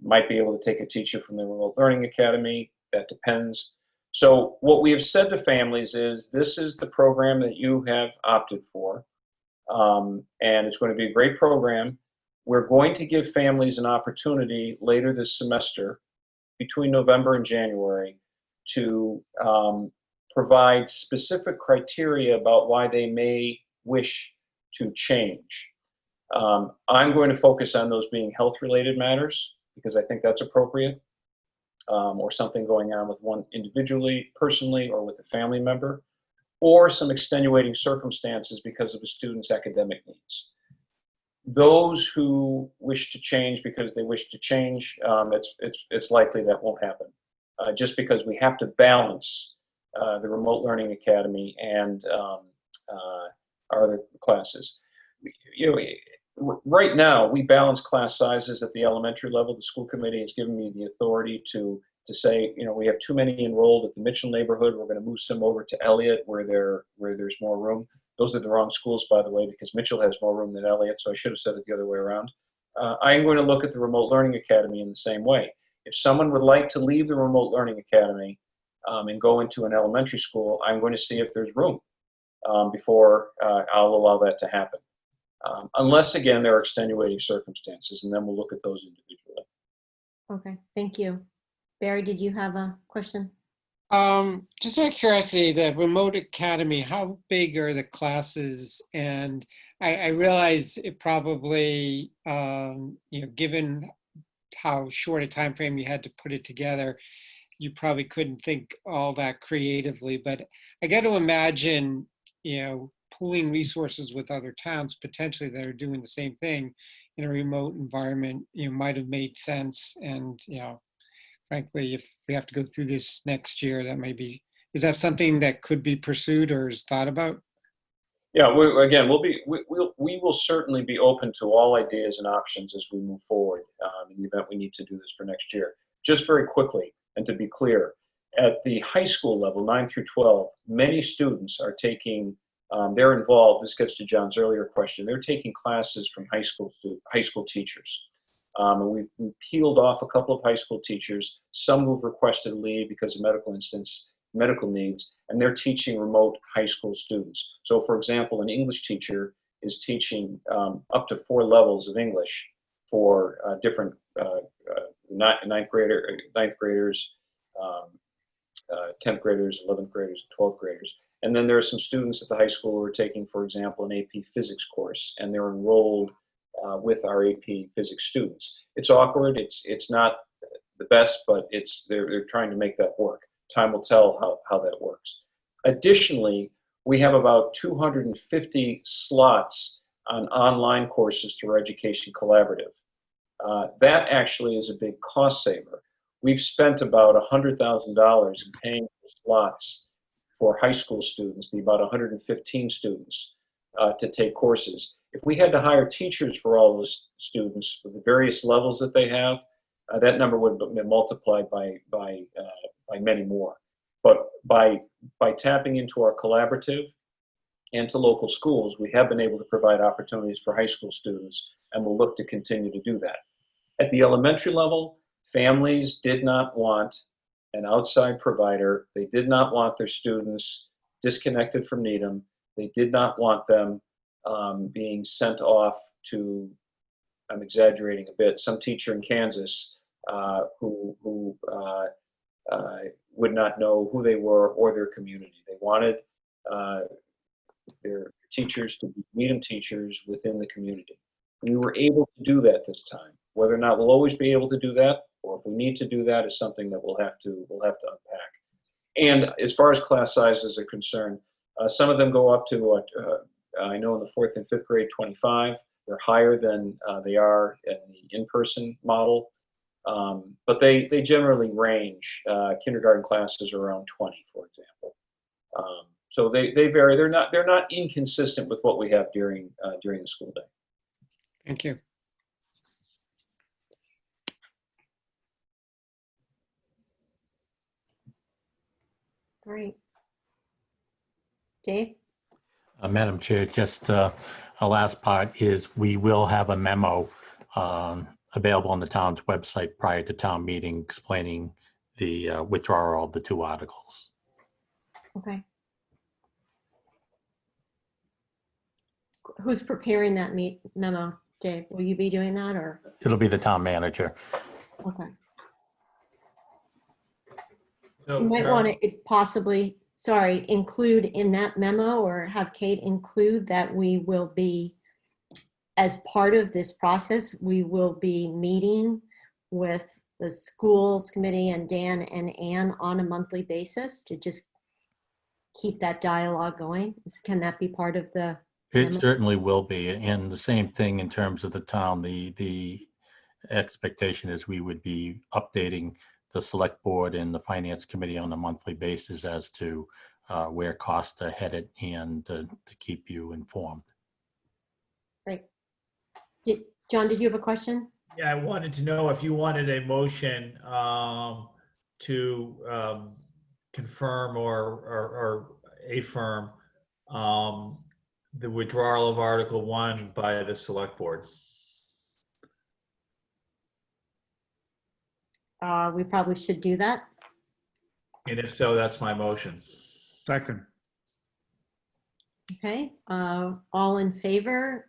Might be able to take a teacher from the remote learning academy, that depends. So what we have said to families is, this is the program that you have opted for, and it's going to be a great program. We're going to give families an opportunity later this semester, between November and January, to provide specific criteria about why they may wish to change. I'm going to focus on those being health-related matters, because I think that's appropriate, or something going on with one individually, personally, or with a family member, or some extenuating circumstances because of a student's academic needs. Those who wish to change because they wish to change, it's likely that won't happen, just because we have to balance the remote learning academy and our other classes. Right now, we balance class sizes at the elementary level. The school committee has given me the authority to say, we have too many enrolled at the Mitchell neighborhood. We're going to move some over to Elliott where there's more room. Those are the wrong schools, by the way, because Mitchell has more room than Elliott, so I should have said it the other way around. I'm going to look at the remote learning academy in the same way. If someone would like to leave the remote learning academy and go into an elementary school, I'm going to see if there's room before I'll allow that to happen. Unless, again, there are extenuating circumstances, and then we'll look at those individually. Okay, thank you. Barry, did you have a question? Just out of curiosity, the remote academy, how big are the classes? And I realize it probably, given how short a time frame you had to put it together, you probably couldn't think all that creatively. But I got to imagine, pooling resources with other towns potentially that are doing the same thing in a remote environment, might have made sense. And frankly, if we have to go through this next year, that may be, is that something that could be pursued or is thought about? Yeah, again, we will certainly be open to all ideas and options as we move forward in the event we need to do this for next year. Just very quickly, and to be clear, at the high school level, 9 through 12, many students are taking, they're involved, this gets to John's earlier question, they're taking classes from high school teachers. And we've peeled off a couple of high school teachers, some who've requested leave because of medical needs, and they're teaching remote high school students. So for example, an English teacher is teaching up to 4 levels of English for different ninth graders, 10th graders, 11th graders, 12th graders. And then there are some students at the high school who are taking, for example, an AP physics course, and they're enrolled with our AP physics students. It's awkward, it's not the best, but they're trying to make that work. Time will tell how that works. Additionally, we have about 250 slots on online courses through our Education Collaborative. That actually is a big cost saver. We've spent about $100,000 in paying for slots for high school students, about 115 students, to take courses. If we had to hire teachers for all those students with the various levels that they have, that number would have been multiplied by many more. But by tapping into our collaborative and to local schools, we have been able to provide opportunities for high school students, and we'll look to continue to do that. At the elementary level, families did not want an outside provider. They did not want their students disconnected from Needham. They did not want them being sent off to, I'm exaggerating a bit, some teacher in Kansas who would not know who they were or their community. They wanted their teachers to be Needham teachers within the community. We were able to do that this time. Whether or not we'll always be able to do that, or if we need to do that, is something that we'll have to unpack. And as far as class sizes are concerned, some of them go up to, I know in the 4th and 5th grade, 25. They're higher than they are in the in-person model. But they generally range. Kindergarten classes are around 20, for example. So they vary. They're not inconsistent with what we have during the school day. Thank you. Great. Dave? Madam Chair, just a last part is we will have a memo available on the town's website prior to town meeting explaining the withdrawal of the 2 articles. Okay. Who's preparing that memo, Dave? Will you be doing that, or? It'll be the town manager. Okay. So, You might want to possibly, include in that memo, or have Kate include that we will be, as part of this process, we will be meeting with the schools committee and Dan and Ann on a monthly basis to just keep that dialogue going. Can that be part of the It memo? certainly will be. And the same thing in terms of the town, the expectation is we would be updating the select board and the finance committee on a monthly basis as to where costs are headed and to keep you informed. Great. John, did you have a question? yeah, I wanted to know if you wanted a motion to confirm or affirm the withdrawal of Article 1 by the Select Board. We probably should do that. And if so, that's my motion. Second. Okay, all in favor?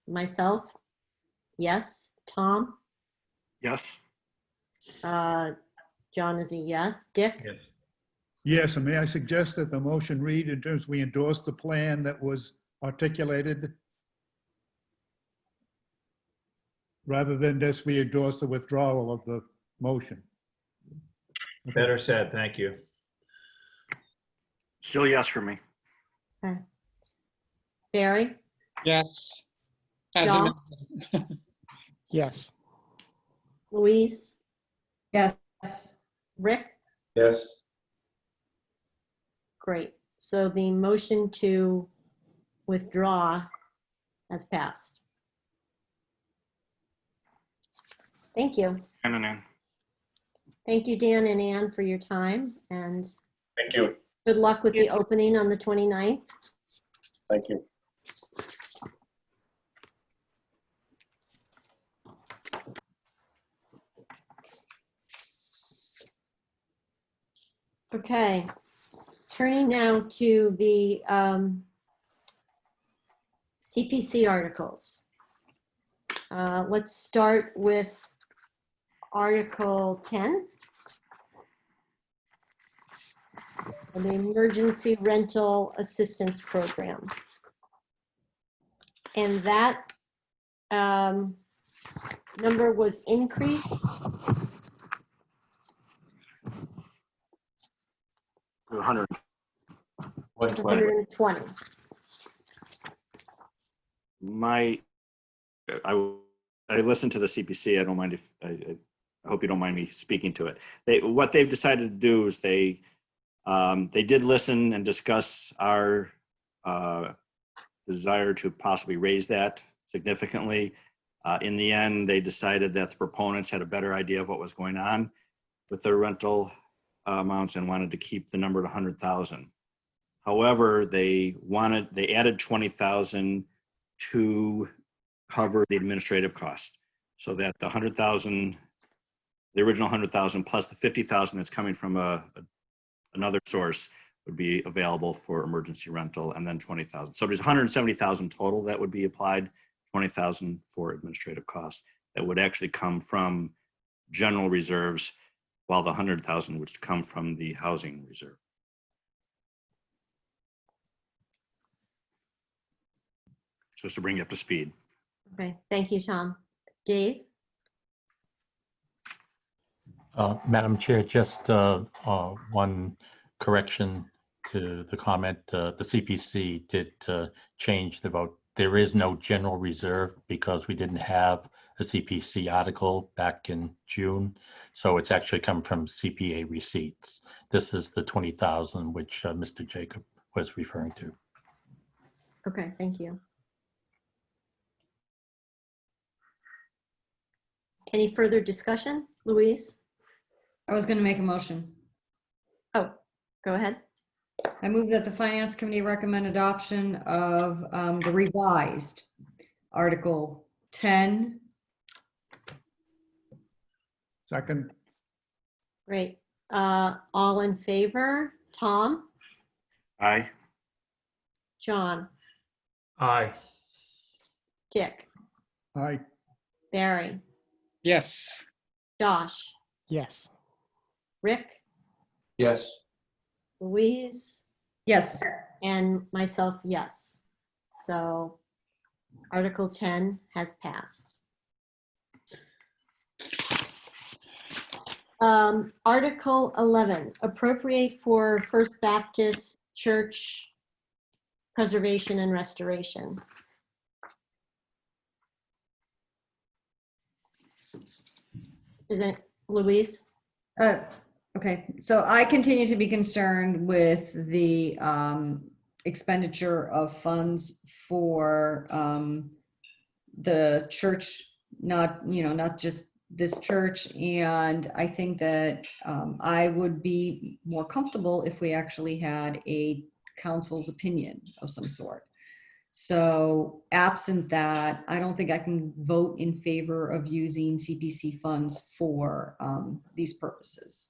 Myself, yes. Tom? Yes. John is a yes. Dick? Yes. Yes, and may I suggest that the motion read in terms we endorse the plan that was articulated rather than just we endorse the withdrawal of the motion. Better said, thank you. Still yes for me. Okay. Barry? Yes. As John? amended. Yes. Louise? Yes. Rick? Yes. Great. So the motion to withdraw has passed. Thank you. And Ann. Thank you, Dan and Ann, for your time, and Thank you. good luck with the opening on the 29th. Thank you. Okay, turning now to the CPC articles. Let's start with Article 10. The Emergency Rental Assistance Program. And that number was increased 100. 120. 120. I listened to the CPC. I don't mind if I hope you don't mind me speaking to it. What they've decided to do is they did listen and discuss our desire to possibly raise that significantly. In the end, they decided that the proponents had a better idea of what was going on with their rental amounts and wanted to keep the number at 100,000. However, they added 20,000 to cover the administrative cost, so that the 100,000, the original 100,000 plus the 50,000 that's coming from another source would be available for emergency rental, and then 20,000. So there's 170,000 total that would be applied, 20,000 for administrative costs that would actually come from general reserves, while the 100,000 would come from the housing reserve. Just to bring you up to speed. Okay, thank you, Tom. Dave? Madam Chair, just one correction to the comment. The CPC did change the vote. There is no general reserve because we didn't have a CPC article back in June. So it's actually come from CPA receipts. This is the 20,000 which Mr. Jacob was referring to. Okay, thank you. Any further discussion? Louise? I was going to make a motion. Oh, go ahead. I move that the Finance Committee recommend adoption of the revised Article 10. Second. Great. All in favor? Tom? Aye. John? Aye. Dick? Aye. Barry? Yes. Josh? Yes. Rick? Yes. Louise? Yes. And myself, yes. So Article 10 has passed. Article 11, appropriate for First Baptist Church preservation and restoration. Is it Louise? Okay, so I continue to be concerned with the expenditure of funds for the church, not just this church. And I think that I would be more comfortable if we actually had a council's opinion of some sort. So absent that, I don't think I can vote in favor of using CPC funds for these purposes.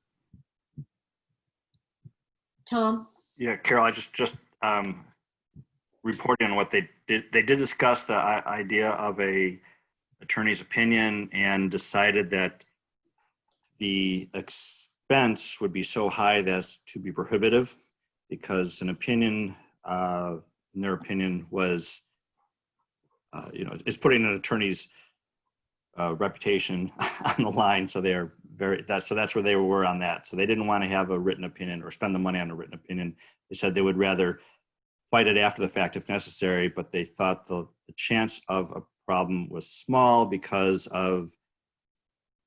Tom? Yeah, Carol, I just reporting on what they did. They did discuss the idea of a attorney's opinion and decided that the expense would be so high that's to be prohibitive, because an opinion, in their opinion, was, it's putting an attorney's reputation on the line. So they're so that's where they were on that. So they didn't want to have a written opinion or spend the money on a written opinion. They said they would rather fight it after the fact if necessary, but they thought the chance of a problem was small because of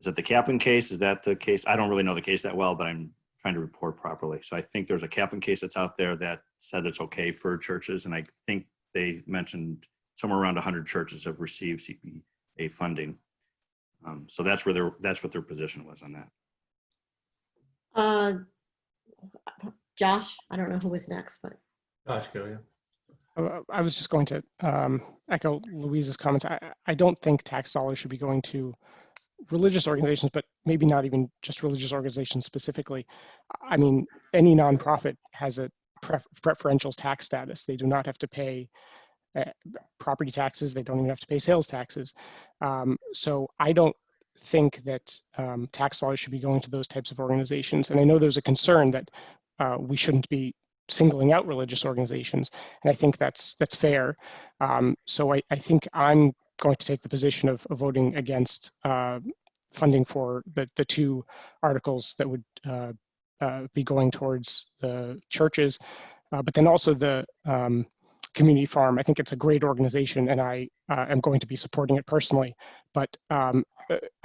is it the Kaplan case? Is that the case? I don't really know the case that well, but I'm trying to report properly. So I think there's a Kaplan case that's out there that said it's okay for churches. And I think they mentioned somewhere around 100 churches have received CPA funding. So that's what their position was on that. Josh, I don't know who was next, but. Josh, go, yeah. I was just going to echo Louise's comments. I don't think tax dollars should be going to religious organizations, but maybe not even just religious organizations specifically. I mean, any nonprofit has a preferential tax status. They do not have to pay property taxes. They don't even have to pay sales taxes. So I don't think that tax dollars should be going to those types of organizations. And I know there's a concern that we shouldn't be singling out religious organizations, and I think that's fair. So I think I'm going to take the position of voting against funding for the two articles that would be going towards the churches, but then also the community farm. I think it's a great organization, and I am going to be supporting it personally. But I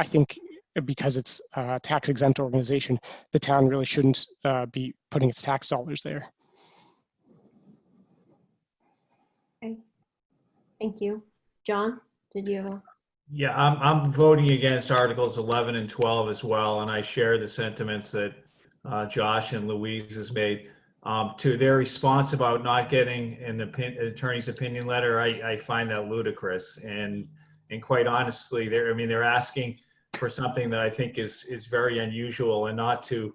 think because it's a tax exempt organization, the town really shouldn't be putting its tax dollars there. Okay, thank you. John, did you have a? Yeah, I'm voting against Articles 11 and 12 as well, and I share the sentiments that Josh and Louise has made. To their response about not getting an attorney's opinion letter, I find that ludicrous. And quite honestly, they're asking for something that I think is very unusual, and not to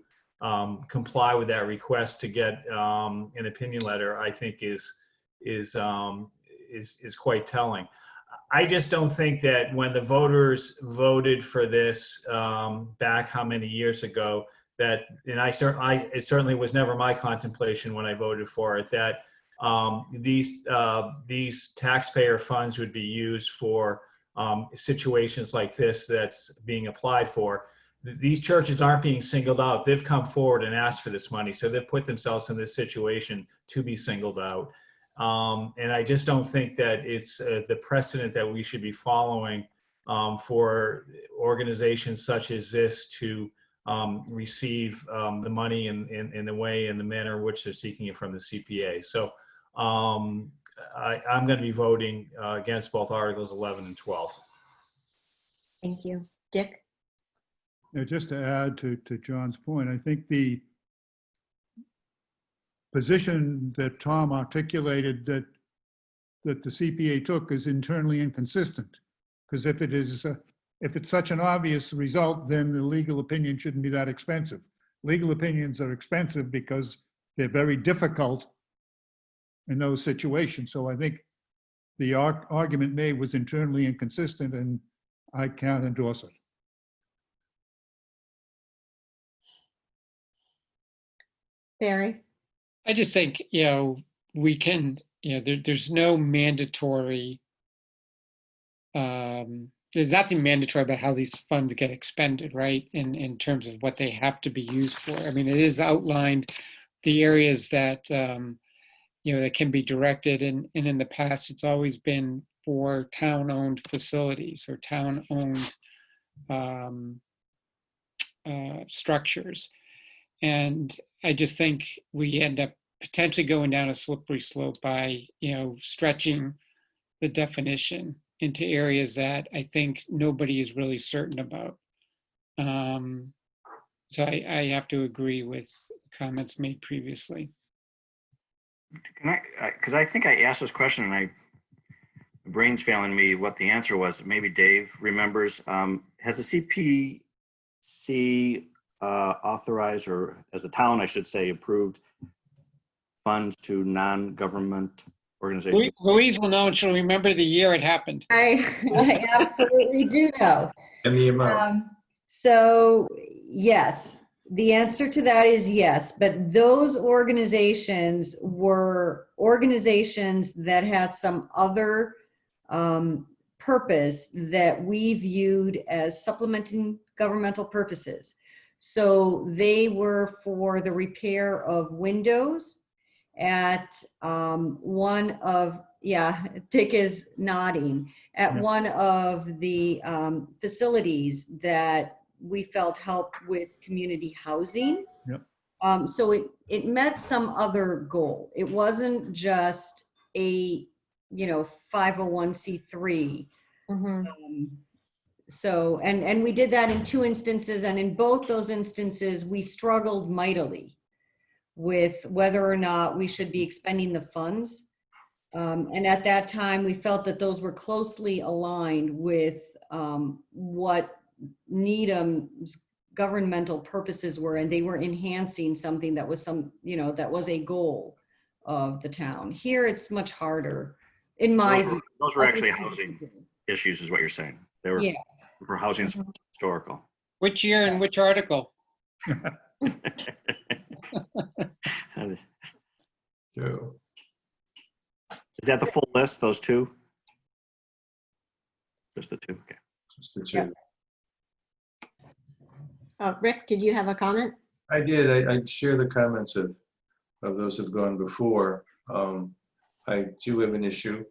comply with that request to get an opinion letter, I think is quite telling. I just don't think that when the voters voted for this back how many years ago, that, and it certainly was never my contemplation when I voted for it, that these taxpayer funds would be used for situations like this that's being applied for. These churches aren't being singled out. They've come forward and asked for this money, so they've put themselves in this situation to be singled out. And I just don't think that it's the precedent that we should be following for organizations such as this to receive the money in the way and the manner in which they're seeking it from the CPA. So I'm going to be voting against both Articles 11 and 12. Thank you. Dick? Now, just to add to John's point, I think the position that Tom articulated that the CPA took is internally inconsistent. Because if it's such an obvious result, then the legal opinion shouldn't be that expensive. Legal opinions are expensive because they're very difficult in those situations. So I think the argument made was internally inconsistent, and I can't endorse it. Barry? I just think, we can, there's no mandatory, there's nothing mandatory about how these funds get expended, right? In terms of what they have to be used for. I mean, it is outlined the areas that, that can be directed. And in the past, it's always been for town-owned facilities or town-owned structures. And I just think we end up potentially going down a slippery slope by, stretching the definition into areas that I think nobody is really certain about. So I have to agree with the comments made previously. Because I think I asked this question and my brain's failing me what the answer was. Maybe Dave remembers. Has the CPC authorized, or as the town, I should say, approved funds to non-government organizations? Louise will know, and she'll remember the year it happened. I absolutely do know. And the amount. So yes, the answer to that is yes, but those organizations were organizations that had some other purpose that we viewed as supplementing governmental purposes. So they were for the repair of windows at one of, Dick is nodding, at one of the facilities that we felt helped with community housing. Yep. So it met some other goal. It wasn't just a, 501c3. So, and we did that in 2 instances, and in both those instances, we struggled mightily with whether or not we should be expending the funds. And at that time, we felt that those were closely aligned with what Needham's governmental purposes were, and they were enhancing something that was that was a goal of the town. Here, it's much harder, in my view. Those were actually housing issues, is what you're saying. They were for housing historical. Which year and which article? Joe. Is that the full list, those 2? Just the 2, okay. Just the 2. Rick, did you have a comment? I did. I share the comments of those who've gone before. I do have an issue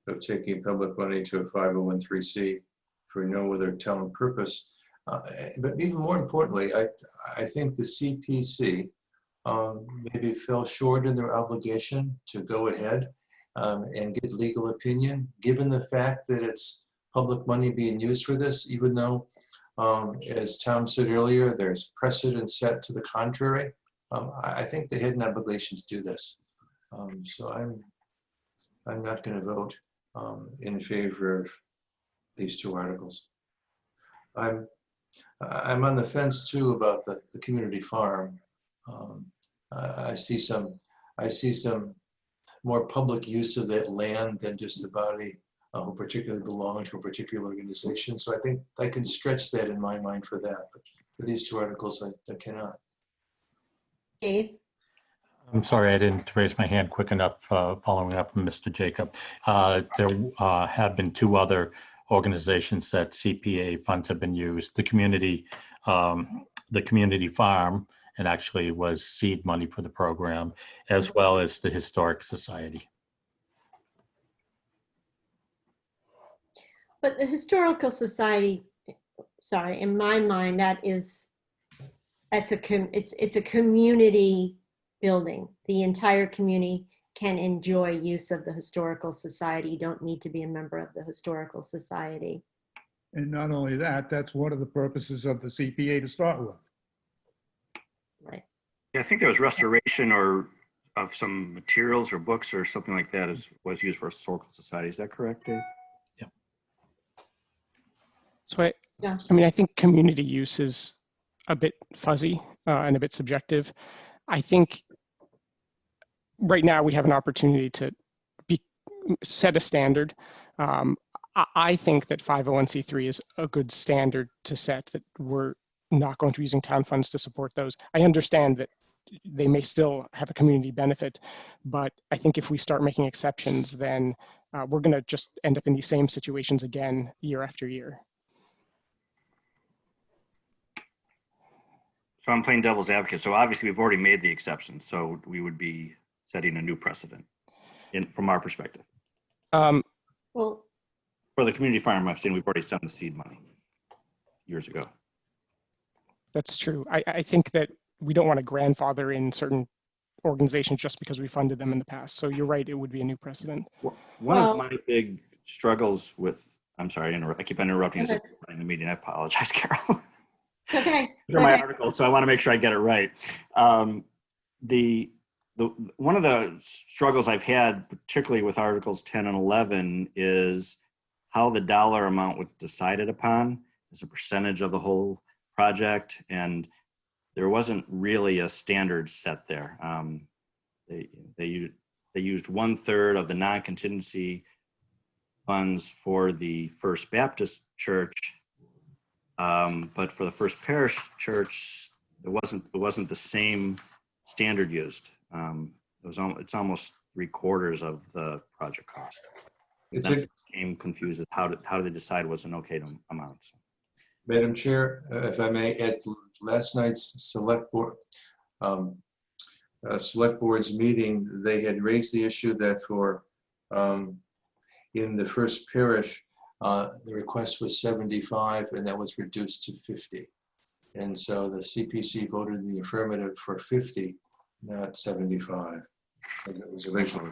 of taking public money to a 501(c)(3) for no other town purpose. But even more importantly, I think the CPC maybe fell short in their obligation to go ahead and get legal opinion, given the fact that it's public money being used for this, even though, as Tom said earlier, there's precedent set to the contrary. I think they had an obligation to do this. So I'm not going to vote in favor of these 2 articles. I'm on the fence too about the community farm. I see some more public use of that land than just a body who particularly belong to a particular organization. So I think I can stretch that in my mind for that, but for these 2 articles, I cannot. Dave? I'm sorry, I didn't raise my hand quick enough following up from Mr. Jacob. There have been 2 other organizations that CPA funds have been used. The community farm, and actually was seed money for the program, as well as the Historic Society. But the Historical Society, sorry, in my mind, it's a community building. The entire community can enjoy use of the Historical Society. You don't need to be a member of the Historical Society. And not only that, that's one of the purposes of the CPA to start with. Right. Yeah, I think there was restoration or of some materials or books or something like that was used for a historical society. Is that correct, Dave? Yeah. So I mean, I think community use is a bit fuzzy and a bit subjective. I think right now we have an opportunity to set a standard. I think that 501c3 is a good standard to set, that we're not going to be using town funds to support those. I understand that they may still have a community benefit, but I think if we start making exceptions, then we're going to just end up in these same situations again year after year. So I'm playing devil's advocate. So obviously we've already made the exception. So we would be setting a new precedent from our perspective. Well, for the community farm, I've seen we've already sent the seed money years ago. That's true. I think that we don't want to grandfather in certain organizations just because we funded them in the past. So you're right, it would be a new precedent. One of my big struggles with, I'm sorry, I keep interrupting as in the meeting. I apologize, Carol. It's okay. These are my articles, so I want to make sure I get it right. One of the struggles I've had, particularly with Articles 10 and 11, is how the dollar amount was decided upon as a percentage of the whole project, and there wasn't really a standard set there. They used 1/3 of the non-contingency funds for the First Baptist Church, but for the First Parish Church, it wasn't the same standard used. It's almost 3/4 of the project cost. It became confused as how did they decide was an okay amount. Madam Chair, if I may, at last night's select board's meeting, they had raised the issue that for in the First Parish, the request was 75, and that was reduced to 50. And so the CPC voted in the affirmative for 50, not 75, as it was originally.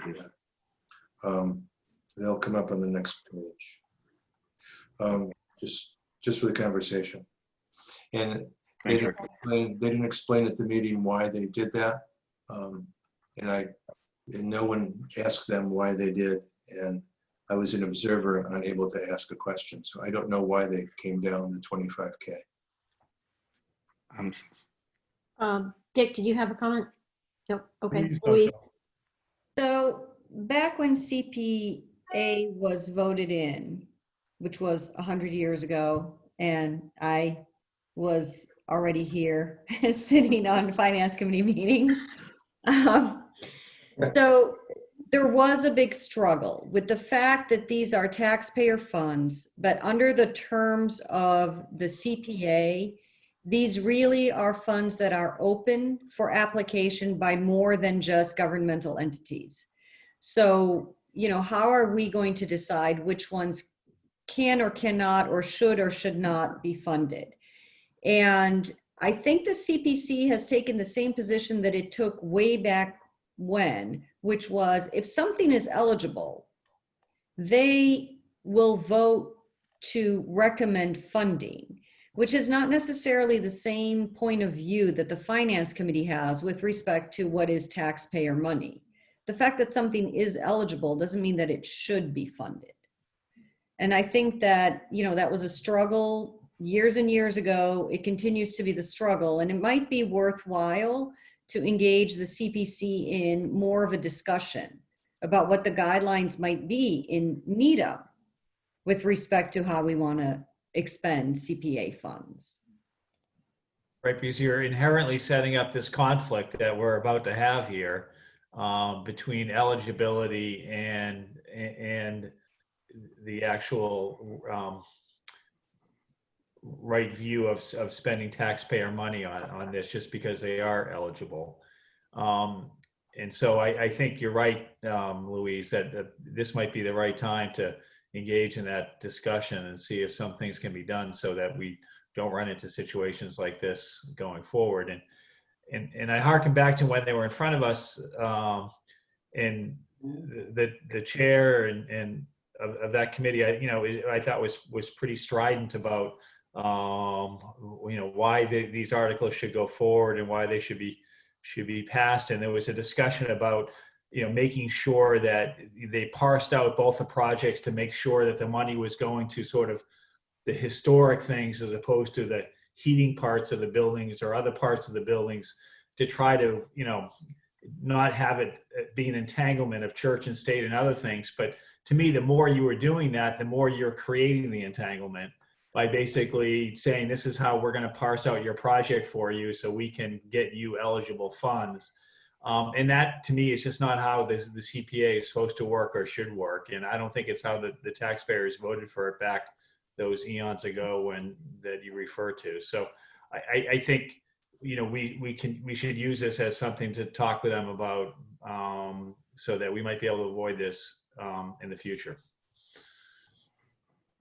They'll come up on the next page. Just for the conversation. And they didn't explain at the meeting why they did that. And no one asked them why they did. And I was an observer, unable to ask a question. So I don't know why they came down to 25K. Dick, did you have a comment? No. Okay. Louise Louise? does. So back when CPA was voted in, which was 100 years ago, and I was already here sitting on finance committee meetings. So there was a big struggle with the fact that these are taxpayer funds, but under the terms of the CPA, these really are funds that are open for application by more than just governmental entities. So, you know, how are we going to decide which ones can or cannot or should not be funded? And I think the CPC has taken the same position that it took way back when, which was if something is eligible, they will vote to recommend funding, which is not necessarily the same point of view that the finance committee has with respect to what is taxpayer money. The fact that something is eligible doesn't mean that it should be funded. And I think that, you know, that was a struggle years and years ago. It continues to be the struggle, and it might be worthwhile to engage the CPC in more of a discussion about what the guidelines might be in NEDA with respect to how we want to expend CPA funds. Right, because you're inherently setting up this conflict that we're about to have here between eligibility and the actual right view of spending taxpayer money on this just because they are eligible. And so I think you're right, Louise, that this might be the right time to engage in that discussion and see if some things can be done so that we don't run into situations like this going forward. And I hearken back to when they were in front of us, and the chair and of that committee, I thought was pretty strident about why these articles should go forward and why they should be passed. And there was a discussion about making sure that they parsed out both the projects to make sure that the money was going to sort of the historic things as opposed to the heating parts of the buildings or other parts of the buildings, to try to not have it be an entanglement of church and state and other things. But to me, the more you are doing that, the more you're creating the entanglement by basically saying, this is how we're going to parse out your project for you so we can get you eligible funds. And that, to me, is just not how the CPA is supposed to work or should work. And I don't think it's how the taxpayers voted for it back those eons ago that you refer to. So I think, we should use this as something to talk with them about, so that we might be able to avoid this in the future.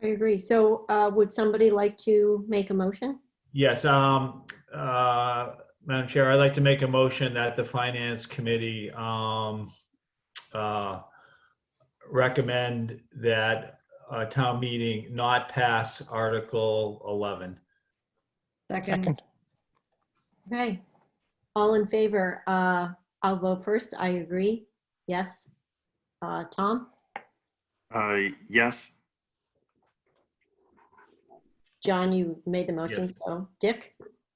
I agree. So would somebody like to make a motion? Yes, Madam Chair, I'd like to make a motion that the Finance Committee recommend that a town meeting not pass Article 11. Second. Okay. All in favor? I'll vote first. I agree. Yes. Tom? Yes. John, you made the motion. Yes. So Dick?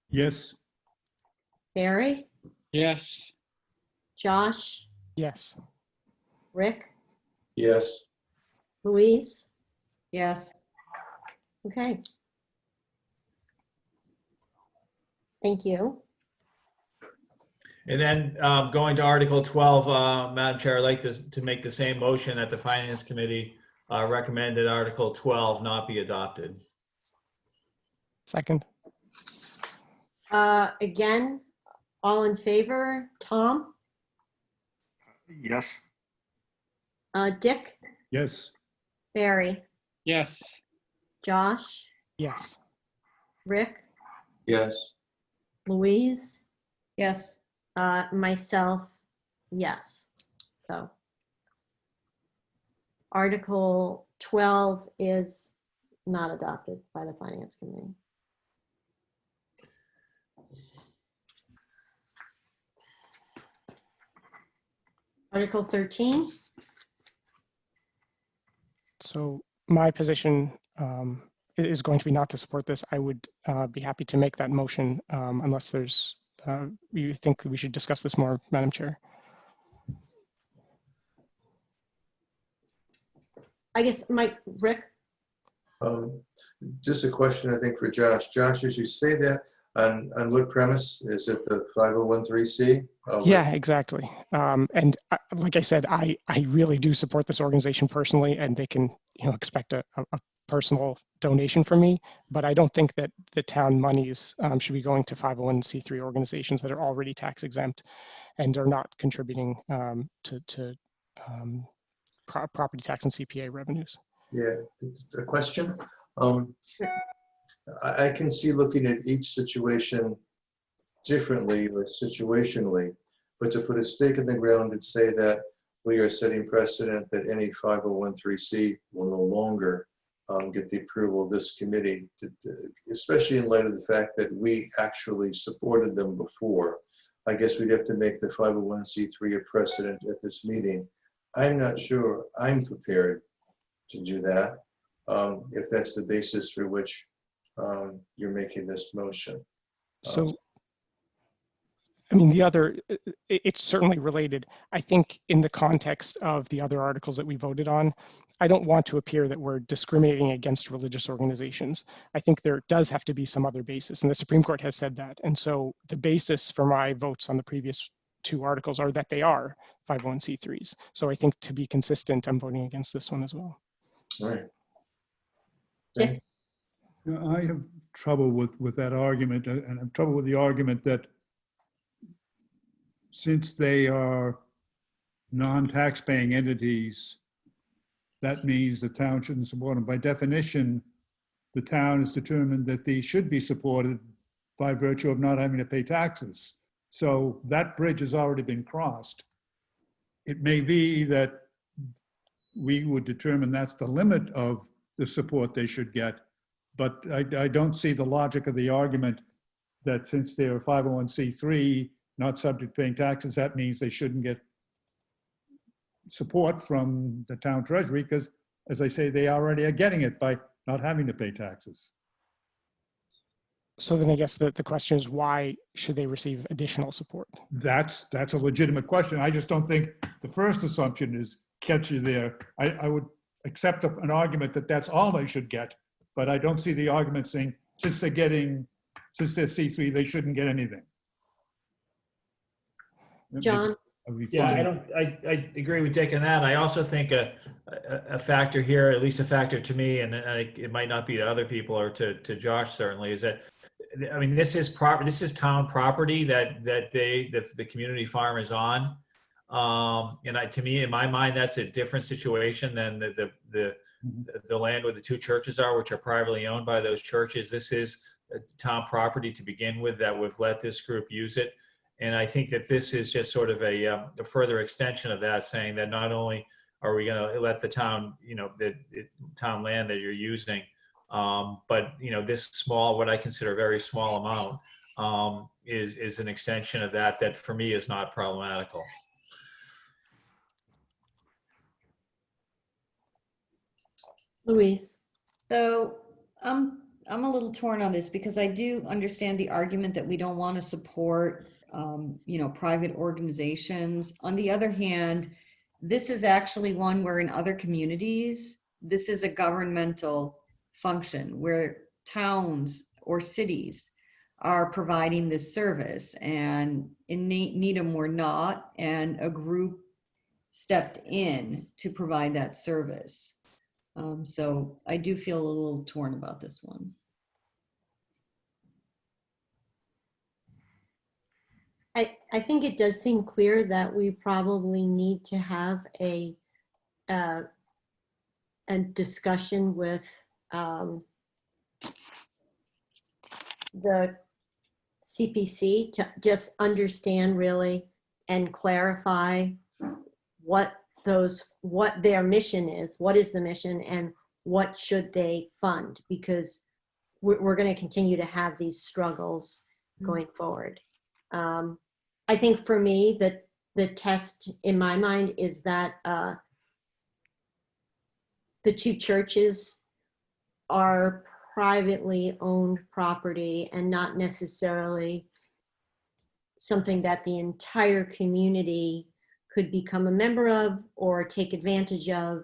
Yes. Barry? Yes. Josh? Yes. Rick? Yes. Louise? Yes. Okay. Thank you. And then going to Article 12, Madam Chair, I'd like to make the same motion that the Finance Committee recommended Article 12 not be adopted. Second. Again, all in favor? Tom? Yes. Dick? Yes. Barry? Yes. Josh? Yes. Rick? Yes. Louise, Yes. myself, yes. So Article 12 is not adopted by the Finance Committee. Article 13, So my position is going to be not to support this. I would be happy to make that motion unless there's, you think we should discuss this more, Madam Chair. I guess, Rick, Just a question, I think, for Josh. Josh, as you say that, on what premise? Is it the 501(c)(3)? Yeah, exactly. And like I said, I really do support this organization personally, and they can, expect a personal donation from me. But I don't think that the town monies should be going to 501(c)(3) organizations that are already tax exempt and are not contributing to property tax and CPA revenues. Yeah, a question. I can see looking at each situation differently or situationally, but to put a stake in the ground and say that we are setting precedent that any 501(c) will no longer get the approval of this committee, especially in light of the fact that we actually supported them before. I guess we'd have to make the 501(c)(3) a precedent at this meeting. I'm not sure I'm prepared to do that, if that's the basis for which you're making this motion. So, I mean, it's certainly related. I think in the context of the other articles that we voted on, I don't want to appear that we're discriminating against religious organizations. I think there does have to be some other basis, and the Supreme Court has said that. And so the basis for my votes on the previous two articles are that they are 501(c)(3)s. So I think to be consistent, I'm voting against this one as well. All right. Dick, I have trouble with that argument, and I have trouble with the argument that since they are non-tax-paying entities, that means the town shouldn't support them. By definition, the town has determined that these should be supported by virtue of not having to pay taxes. So that bridge has already been crossed. It may be that we would determine that's the limit of the support they should get, but I don't see the logic of the argument that since they're a 501(c)(3), not subject to paying taxes, that means they shouldn't get support from the town treasury, because, as I say, they already are getting it by not having to pay taxes. So then I guess the question is, why should they receive additional support? That's a legitimate question. I just don't think the first assumption is catch you there. I would accept an argument that that's all they should get, but I don't see the argument saying since they're C3, they shouldn't get anything. John, Yeah, I agree with Dick on that. I also think a factor here, at least a factor to me, and it might not be to other people or to Josh certainly, is that, I mean, this is town property that the community farm is on. And to me, in my mind, that's a different situation than the land where the two churches are, which are privately owned by those churches. This is town property to begin with that we've let this group use it. And I think that this is just sort of a further extension of that, saying that not only are we going to let the town, the town land that you're using, but this small, what I consider a very small amount, is an extension of that for me is not problematical. Louise. So I'm a little torn on this because I do understand the argument that we don't want to support, private organizations. On the other hand, this is actually one where in other communities, this is a governmental function where towns or cities are providing this service, and in Needham we're not, and a group stepped in to provide that service. So I do feel a little torn about this one. I think it does seem clear that we probably need to have a discussion with the CPC to just understand really and clarify what their mission is, what is the mission, and what should they fund, because we're going to continue to have these struggles going forward. I think for me, the test in my mind is that the two churches are privately owned property and not necessarily something that the entire community could become a member of or take advantage of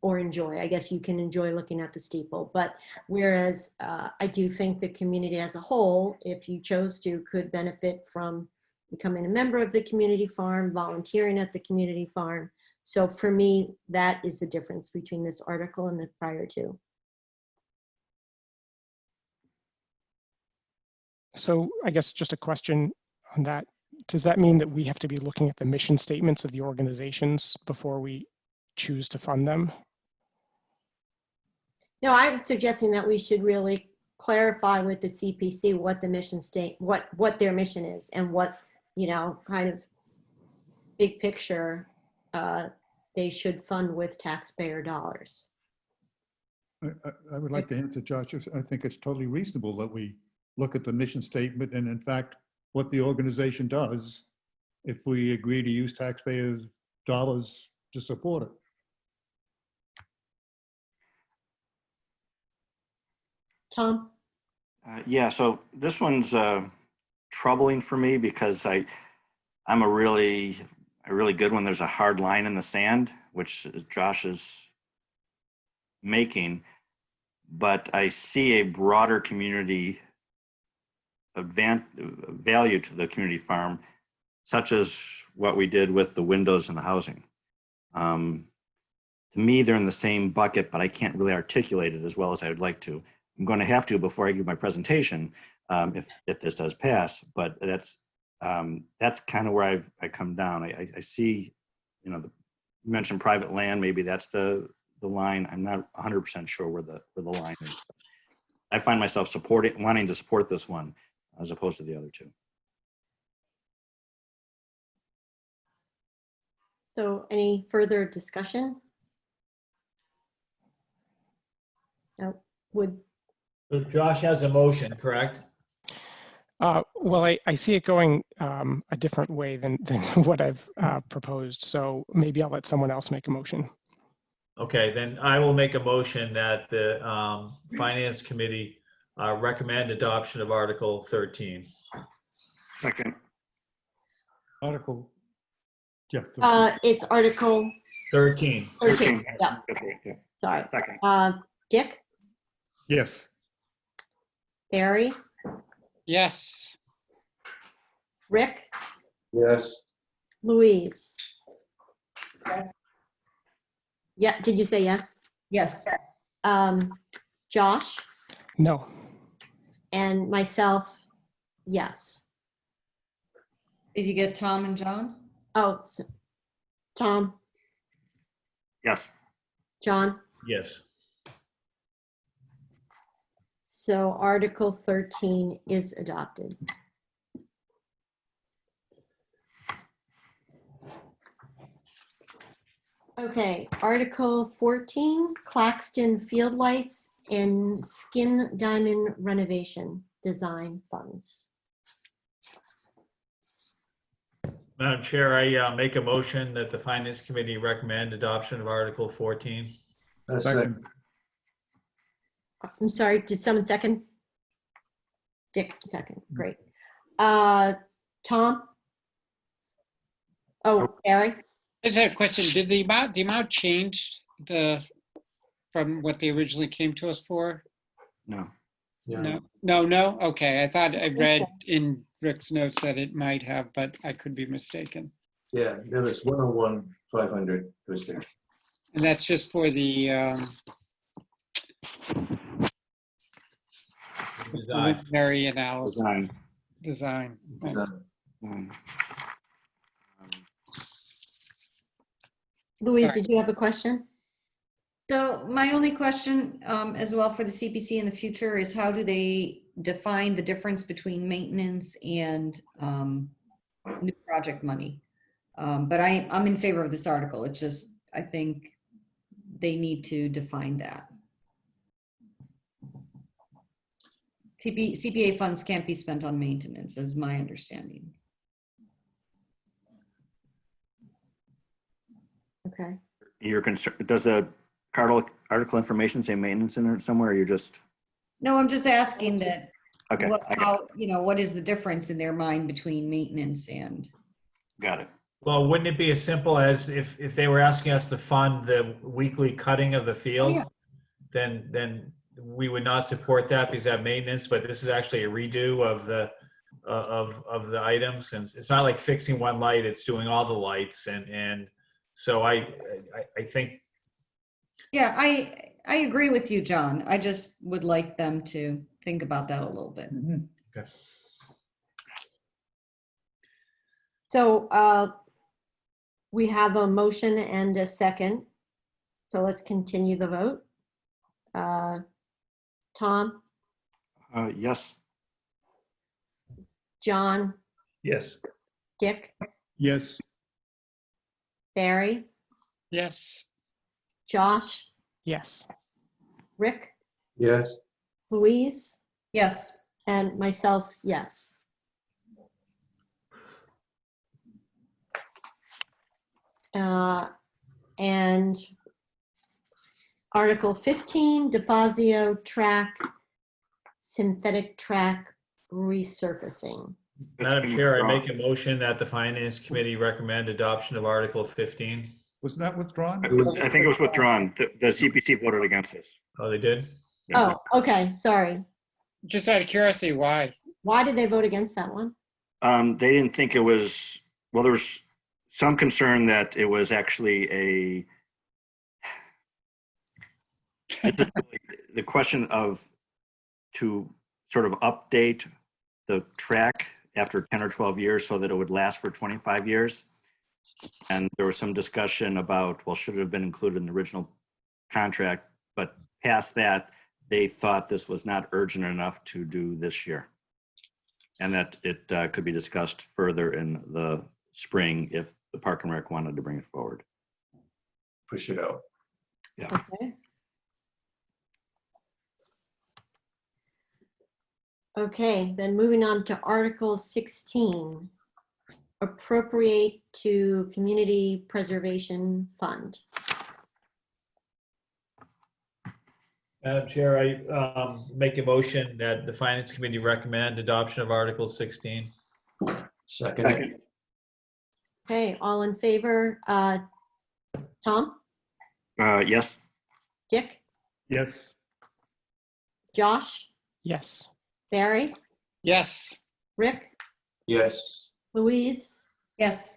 or enjoy. I guess you can enjoy looking at the steeple, but whereas I do think the community as a whole, if you chose to, could benefit from becoming a member of the community farm, volunteering at the community farm. So for me, that is the difference between this article and the prior two. So I guess just a question on that. Does that mean that we have to be looking at the mission statements of the organizations before we choose to fund them? No, I'm suggesting that we should really clarify with the CPC what the mission what their mission is, and what, you know, kind of big picture they should fund with taxpayer dollars. I would like to answer, Josh. I think it's totally reasonable that we look at the mission statement and, in fact, what the organization does if we agree to use taxpayers' dollars to support it. Tom? Yeah, so this one's troubling for me because I'm a really good when there's a hard line in the sand, which Josh is making, but I see a broader community value to the community farm, such as what we did with the windows and the housing. To me, they're in the same bucket, but I can't really articulate it as well as I would like to. I'm going to have to before I give my presentation, if this does pass. But that's kind of where I come down. I see, you know, you mentioned private land. Maybe that's the line. I'm not 100% sure where the line is. I find myself wanting to support this one as opposed to the other two. So any further discussion? No, So Josh has a motion, correct? Well, I see it going a different way than what I've proposed. So maybe I'll let someone else make a motion. Okay, then I will make a motion that the Finance Committee recommend adoption of Article 13. Second. Article, yeah. it's Article 13. 13. Yeah, That's right, yeah. sorry. Second. Dick? Yes. Barry? Yes. Rick? Yes. Louise? Yes. Yeah, did you say yes? Yes. Josh? No. And myself, yes. Did you get Tom and John? Oh, Tom? Yes. John? Yes. So Article 13 is adopted. Okay, Article 14, Claxton Field Lights and Skin Diamond Renovation Design Funds. Madam Chair, I make a motion that the Finance Committee recommend adoption of Article 14. Second. I'm sorry, did someone second? Dick, second, great. Tom? Oh, Barry? I just had a question. Did the amount change from what they originally came to us for? No. Yeah. No. Okay, I thought I read in Rick's notes that it might have, but I could be mistaken. Yeah, no, it's 101,500 goes there. And that's just for the Design. preliminary analysis design. Louise, Sorry. did you have a question? So my only question as well for the CPC in the future is how do they define the difference between maintenance and new project money? But I'm in favor of this article. It's just, I think they need to define that. CPA funds can't be spent on maintenance, is my understanding. Okay. You're concerned, does the article information say maintenance in it somewhere, or you're just, No, I'm just asking that, okay, what, I how, what is the difference in their mind between maintenance and? got it. Well, wouldn't it be as simple as if they were asking us to fund the weekly cutting of the field, then we would not support that because of maintenance, but this is actually a redo of the items, and it's not like fixing one light, it's doing all the lights, and so I think. Yeah, I agree with you, John. I just would like them to think about that a little bit. Okay. So we have a motion and a second. So let's continue the vote. Tom, Yes. John, Yes. Dick, Yes. Barry, Yes. Josh, Yes. Rick, Yes. Louise, Yes. and myself, yes. And Article 15, Deposio track, synthetic track resurfacing. Madam Chair, I make a motion that the Finance Committee recommend adoption of Article 15. Was that withdrawn? I think it was withdrawn. The CPC voted against this. Oh, they did? Yeah. Oh, okay, sorry. Just out of curiosity, why? Why did they vote against that one? They didn't think it was, well, there was some concern that it was actually the question of to sort of update the track after 10 or 12 years so that it would last for 25 years. And there was some discussion about, well, should it have been included in the original contract? But past that, they thought this was not urgent enough to do this year. And that it could be discussed further in the spring if the Park and Rec wanted to bring it forward. Push it out. Yeah. Okay. Okay, then moving on to Article 16, appropriate to Community Preservation Fund. Madam Chair, I make a motion that the Finance Committee recommend adoption of Article 16. Second. Okay, all in favor? Tom, Yes. Dick, Yes. Josh, Yes. Barry, Yes. Rick, Yes. Louise, Yes.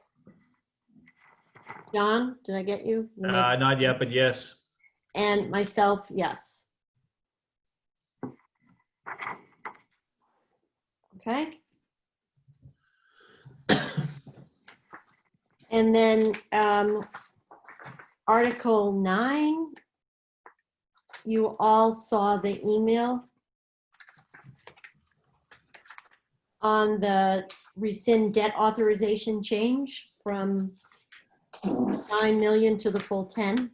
John, did I get you? You made- Not yet, but yes. And myself, yes. Okay. And then Article 9, you all saw the email on the rescind debt authorization change from 9 million to the full 10.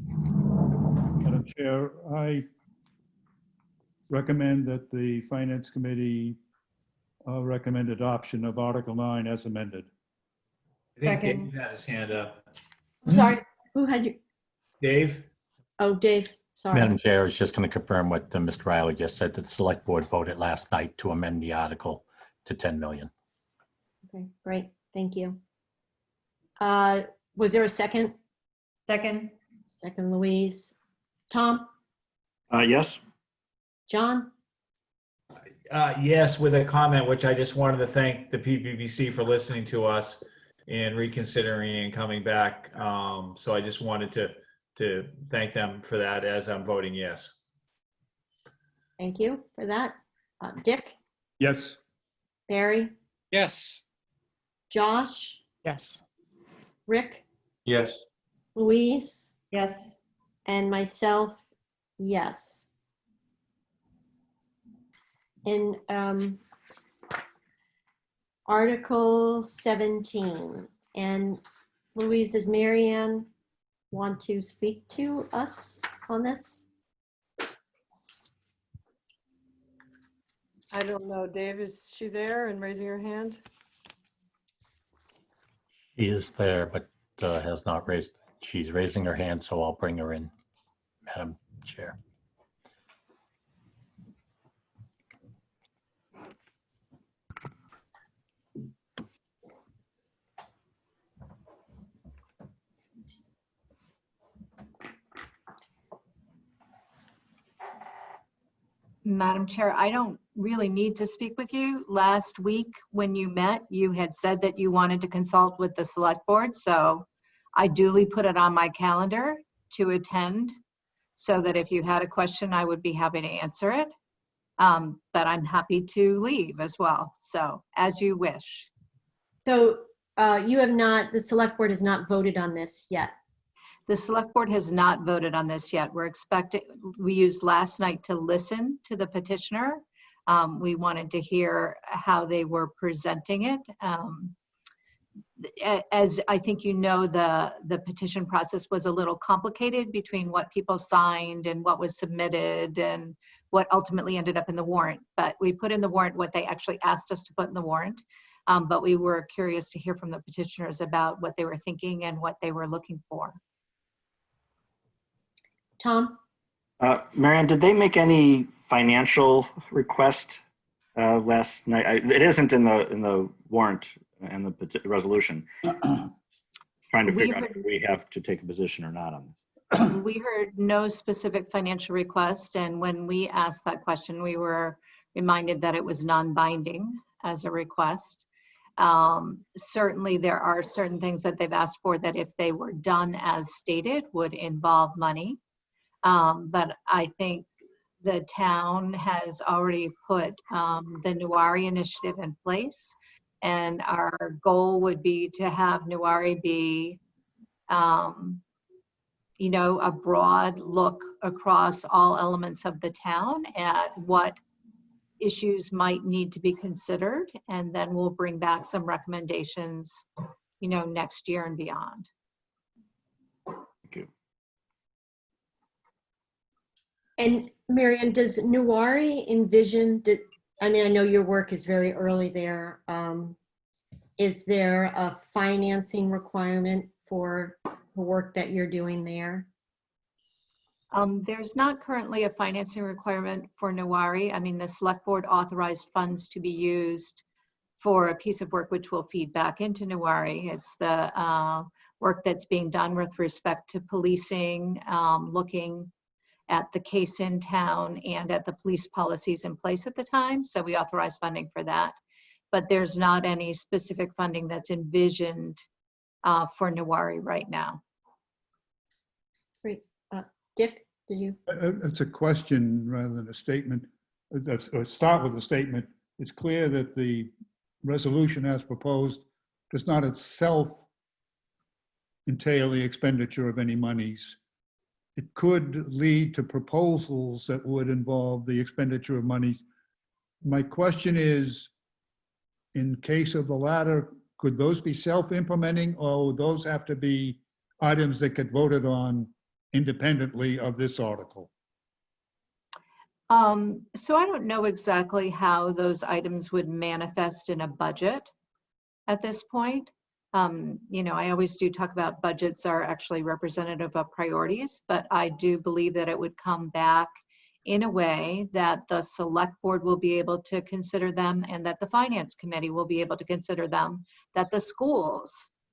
Madam Chair, I recommend that the Finance Committee recommend adoption of Article 9 as amended. I think Second. Dave had his hand up. I'm sorry, who had you? Dave? Oh, Dave, sorry. Madam Chair, I was just going to confirm what Mr. Riley just said, that the select board voted last night to amend the article to 10 million. Okay, great, thank you. Was there a second? Second. Second, Louise. Tom, Yes. John, Yes, with a comment, which I just wanted to thank the PPPC for listening to us and reconsidering and coming back. So I just wanted to thank them for that as I'm voting yes. thank you for that. Dick, Yes. Barry, Yes. Josh, Yes. Rick, Yes. Louise, Yes. and myself, yes. In Article 17, and Louise, does Marianne want to speak to us on this? I don't know. Dave, is she there and raising her hand? She is there, but has not raised, she's raising her hand, so I'll bring her in, Madam Chair. Madam Chair, I don't really need to speak with you. Last week when you met, you had said that you wanted to consult with the select board. So I duly put it on my calendar to attend so that if you had a question, I would be happy to answer it. But I'm happy to leave as well. So as you wish. So you have not, the select board has not voted on this yet. The select board has not voted on this yet. We used last night to listen to the petitioner. We wanted to hear how they were presenting it. As I think you know, the petition process was a little complicated between what people signed and what was submitted and what ultimately ended up in the warrant. But we put in the warrant what they actually asked us to put in the warrant. But we were curious to hear from the petitioners about what they were thinking and what they were looking for. Tom? Marianne, did they make any financial request last night? It isn't in the warrant and the resolution. Trying to figure out if we have to take a position or not on this. We heard no specific financial request, and when we asked that question, we were reminded that it was non-binding as a request. Certainly there are certain things that they've asked for that if they were done as stated would involve money. But I think the town has already put the Newari initiative in place, and our goal would be to have Newari be, you know, a broad look across all elements of the town at what issues might need to be considered, and then we'll bring back some recommendations, you know, next year and beyond. Thank you. And Marianne, does Newari envision, I mean, I know your work is very early there. Is there a financing requirement for the work that you're doing there? There's not currently a financing requirement for Newari. I mean, the select board authorized funds to be used for a piece of work which will feed back into Newari. It's the work that's being done with respect to policing, looking at the case in town and at the police policies in place at the time. So we authorize funding for that. But there's not any specific funding that's envisioned for Newari right now. Great. Dick, did you? It's a question rather than a statement. Or start with a statement. It's clear that the resolution as proposed does not itself entail the expenditure of any monies. It could lead to proposals that would involve the expenditure of money. My question is, in case of the latter, could those be self-implementing, or would those have to be items that get voted on independently of this article? So I don't know exactly how those items would manifest in a budget at this point. You know, I always do talk about budgets are actually representative of priorities, but I do believe that it would come back in a way that the select board will be able to consider them and that the finance committee will be able to consider them, that the schools,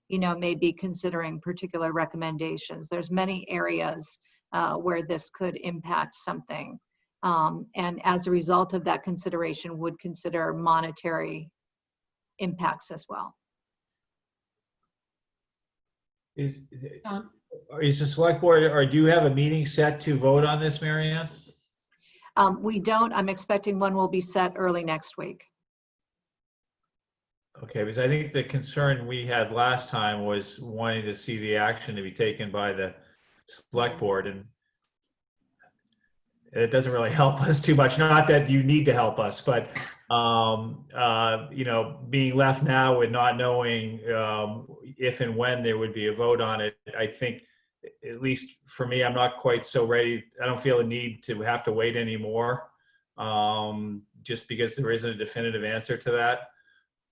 you know, may be considering particular recommendations. There's many areas where this could impact something. And as a result of that consideration would consider monetary impacts as well. Is the select board, or do you have a meeting set to vote on this, Marianne? We don't. I'm expecting one will be set early next week. Okay, because I think the concern we had last time was wanting to see the action to be taken by the select board, and it doesn't really help us too much. Not that you need to help us, but being left now with not knowing if and when there would be a vote on it, I think, at least for me, I'm not quite so ready. I don't feel a need to have to wait anymore, just because there isn't a definitive answer to that.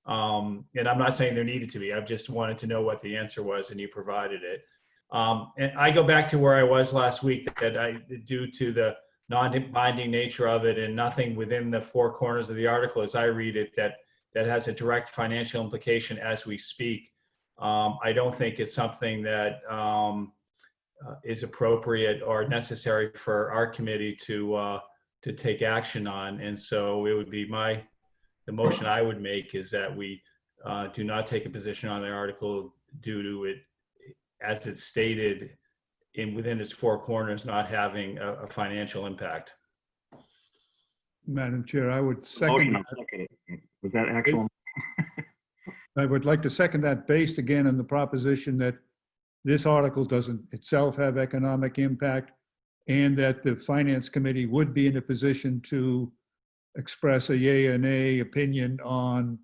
And I'm not saying there needed to be. I just wanted to know what the answer was, and you provided it. And I go back to where I was last week, that due to the non-binding nature of it and nothing within the four corners of the article, as I read it, that has a direct financial implication as we speak. I don't think it's something that is appropriate or necessary for our committee to take action on. And so it would be the motion I would make is that we do not take a position on the article due to it, as it's stated, within its four corners, not having a financial impact. Madam Chair, I would second that. Was that actual? I would like to second that, based again on the proposition that this article doesn't itself have economic impact, and that the Finance Committee would be in a position to express a yay or nay opinion on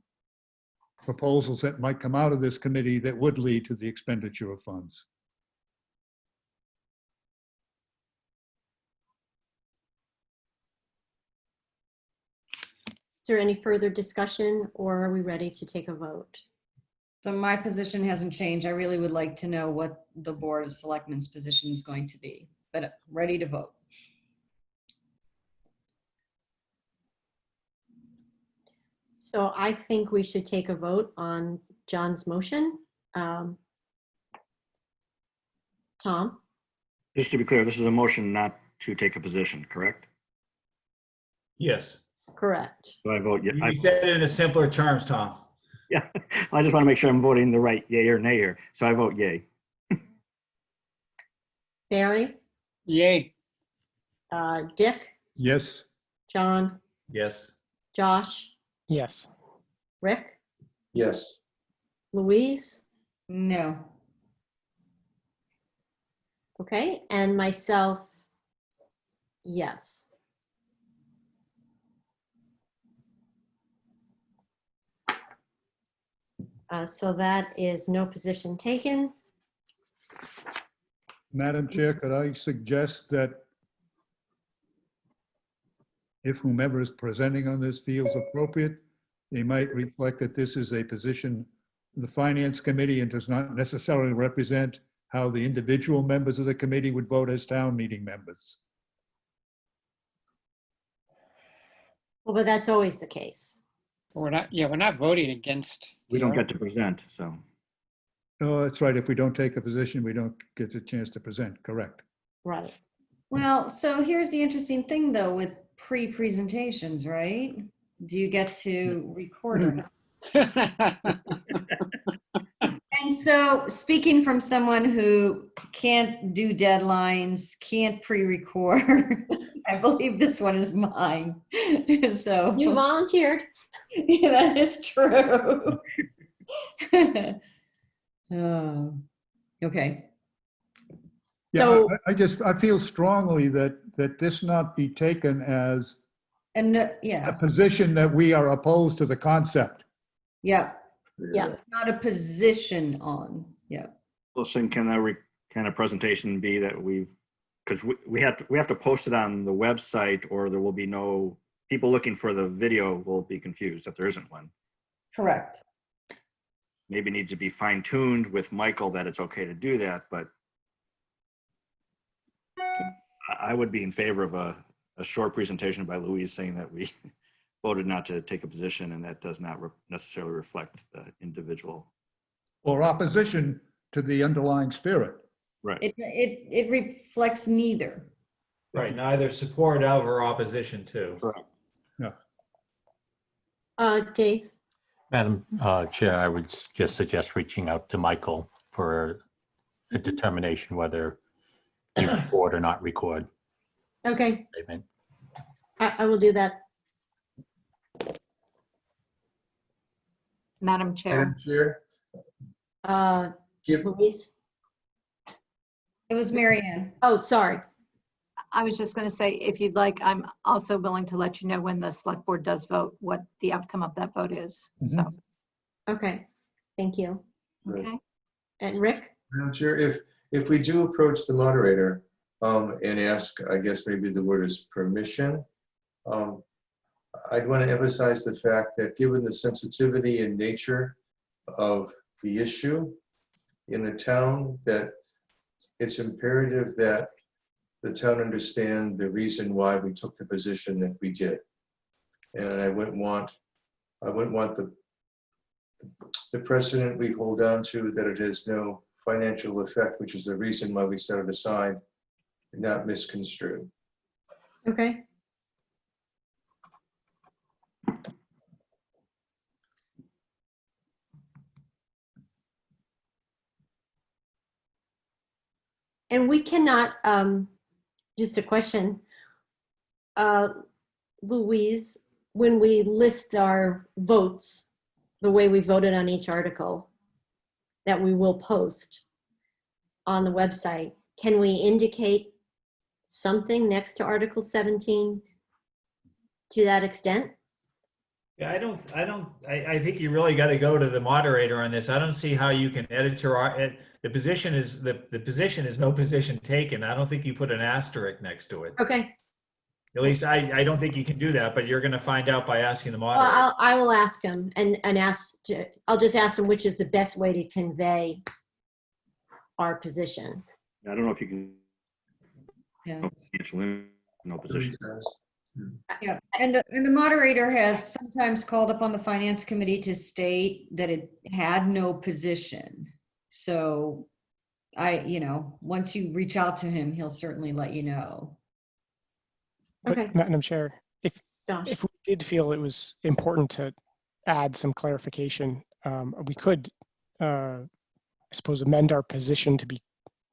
proposals that might come out of this committee that would lead to the expenditure of funds. Is there any further discussion, or are we ready to take a vote? So my position hasn't changed. I really would like to know what the Board of Selectmen's position is going to be, but ready to vote. So I think we should take a vote on John's motion. Tom? Just to be clear, this is a motion not to take a position, correct? Yes. Correct. So I vote yes. You said it in a simpler terms, Tom. Yeah, I just want to make sure I'm voting the right yay or nay here. So I vote yay. Barry? Yay. Dick? Yes. John? Yes. Josh? Yes. Rick? Yes. Louise? No. Okay, and myself, yes. So that is no position taken. Madam Chair, could I suggest that if whomever is presenting on this feels appropriate, they might reflect that this is a position of the Finance Committee and does not necessarily represent how the individual members of the committee would vote as town meeting members. Well, but that's always the case. We're not voting against. We don't get to present, so. Oh, that's right. If we don't take a position, we don't get a chance to present, correct? Right. Well, so here's the interesting thing though with pre-presentations, right? Do you get to record or not? And so speaking from someone who can't do deadlines, can't pre-record, I believe this one is mine. So You volunteered. yeah, that is true. Oh, okay. Yeah, So- I feel strongly that this not be taken as And a yeah, position that we are opposed to the concept. yeah, Yeah. it's not a position on, yeah. Well, so can that kind of presentation be that because we have to post it on the website, or there will be no, people looking for the video will be confused if there isn't one. Correct. Maybe needs to be fine tuned with Michael that it's okay to do that, but I would be in favor of a short presentation by Louise saying that we voted not to take a position, and that does not necessarily reflect the individual. Or opposition to the underlying spirit. Right. It reflects neither. Right. Neither support of or opposition to. Correct. Dave? Madam Chair, I would just suggest reaching out to Michael for a determination whether you record or not record Okay, statement. I will do that. Madam Chair. Madam Chair, give, Louise? It was Mary Ann. Oh, sorry. I was just going to say, if you'd like, I'm also willing to let you know when the select board does vote, what the outcome of that vote is. So, Okay, thank you. okay. And Rick? Madam Chair, if we do approach the moderator and ask, I guess maybe the word is permission, I'd want to emphasize the fact that given the sensitivity and nature of the issue in the town, that it's imperative that the town understand the reason why we took the position that we did. And I wouldn't want the precedent we hold on to, that it has no financial effect, which is the reason why we set it aside, not misconstrued. Okay. And we cannot, just a question, Louise, when we list our votes, the way we voted on each article that we will post on the website, can we indicate something next to Article 17 to that extent? Yeah, I think you really got to go to the moderator on this. I don't see how you can edit the position is, the position is no position taken. I don't think you put an asterisk next to it. Okay. At least I don't think you can do that, but you're going to find out by asking the Well, moderator. I will ask him I'll just ask him which is the best way to convey our position. I don't know if you can. Yeah. No position. Yeah, and the moderator has sometimes called up on the finance committee to state that it had no position. So once you reach out to him, he'll certainly let you know. But Okay. Madam Chair, if Josh. we did feel it was important to add some clarification, we could, I suppose, amend our position to be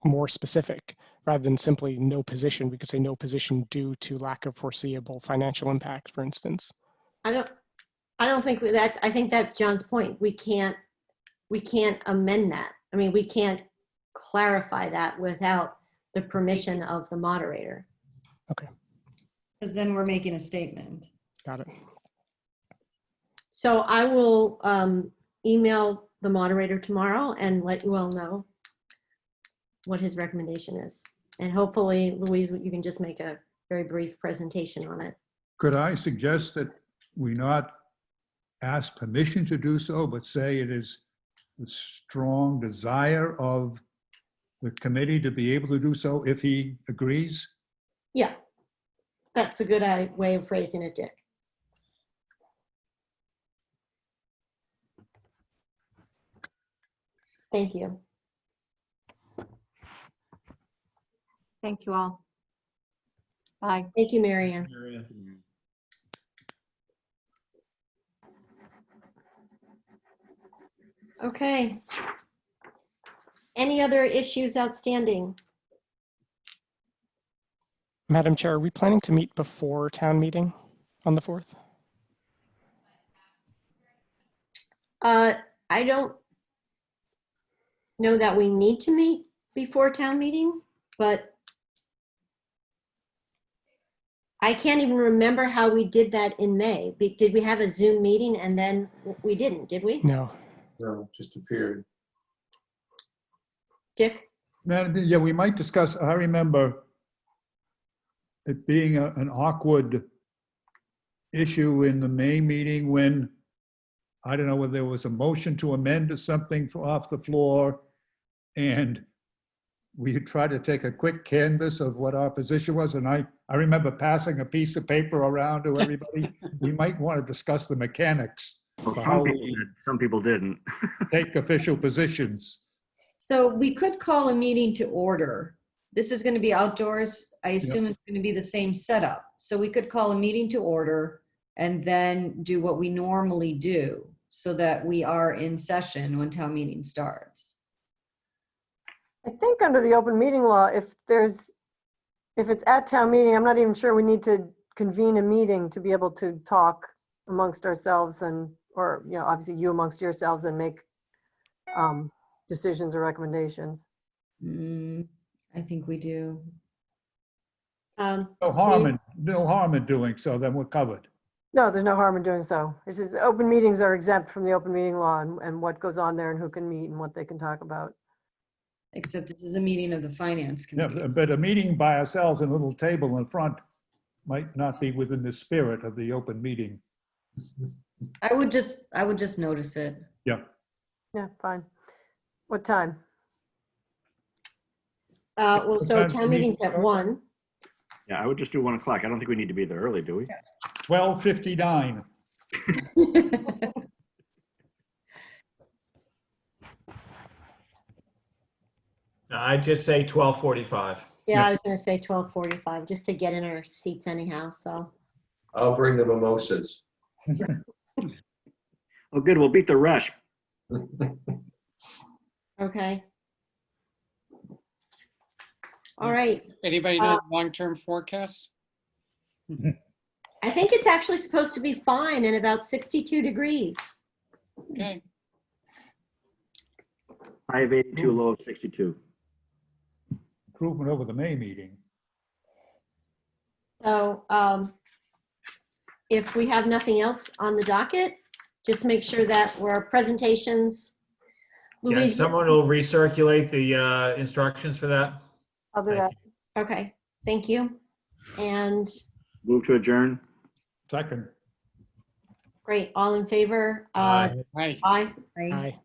more specific. Rather than simply no position, we could say no position due to lack of foreseeable financial impact, for instance. I don't think I think that's John's point. We can't amend that. I mean, we can't clarify that without the permission of the moderator. Okay. Because then we're making a statement. Got it. So I will email the moderator tomorrow and let you all know what his recommendation is. And hopefully, Louise, you can just make a very brief presentation on it. Could I suggest that we not ask permission to do so, but say it is the strong desire of the committee to be able to do so if he agrees? Yeah, that's a good way of phrasing it, Dick. Thank you. Thank you all. Bye. Thank you, Mary Ann. Okay. Any other issues outstanding? Madam Chair, are we planning to meet before town meeting on the 4th? I don't know that we need to meet before town meeting, but I can't even remember how we did that in May. Did we have a Zoom meeting and then we didn't, did we? No. No, just appeared. Dick? Yeah, we might discuss, I remember it being an awkward issue in the May meeting when, I don't know whether there was a motion to amend something off the floor, and we tried to take a quick canvas of what our position was, and I remember passing a piece of paper around to everybody. We might want to discuss the mechanics Well, for how some people we did, some people didn't. take official positions. So we could call a meeting to order. This is going to be outdoors. I assume it's going to be the same setup. So we could call a meeting to order and then do what we normally do so that we are in session when town meeting starts. I think under the open meeting law, if it's at town meeting, I'm not even sure we need to convene a meeting to be able to talk amongst ourselves and or, obviously you amongst yourselves and make decisions or recommendations. I think we do. No harm in doing so, then we're covered. No, there's no harm in doing so. It's just open meetings are exempt from the open meeting law and what goes on there and who can meet and what they can talk about. Except this is a meeting of the finance Yeah, committee. but a meeting by ourselves in a little table in front might not be within the spirit of the open meeting. I would just notice it. Yeah. Yeah, fine. What time? Well, so What time town do you need meeting's to at start? 1. Yeah, I would just do 1 o'clock. I don't think we need to be there early, do we? 12:59. I'd just say 12:45. Yeah, Yeah. I was gonna say 12:45, just to get in our seats anyhow, so. I'll bring the mimosas. Oh, good. We'll beat the rush. Okay. All right. Anybody know the long-term forecast? I think it's actually supposed to be fine and about 62 degrees. Okay. High of 82, low of 62. Improvement over the May meeting. So if we have nothing else on the docket, just make sure that our presentations. Yeah, Louise, someone will recirculate the instructions for that. I'll do that. Okay, thank you. And Move to adjourn. Second. great, all in favor? Aye. Right. Aye. Right? Aye.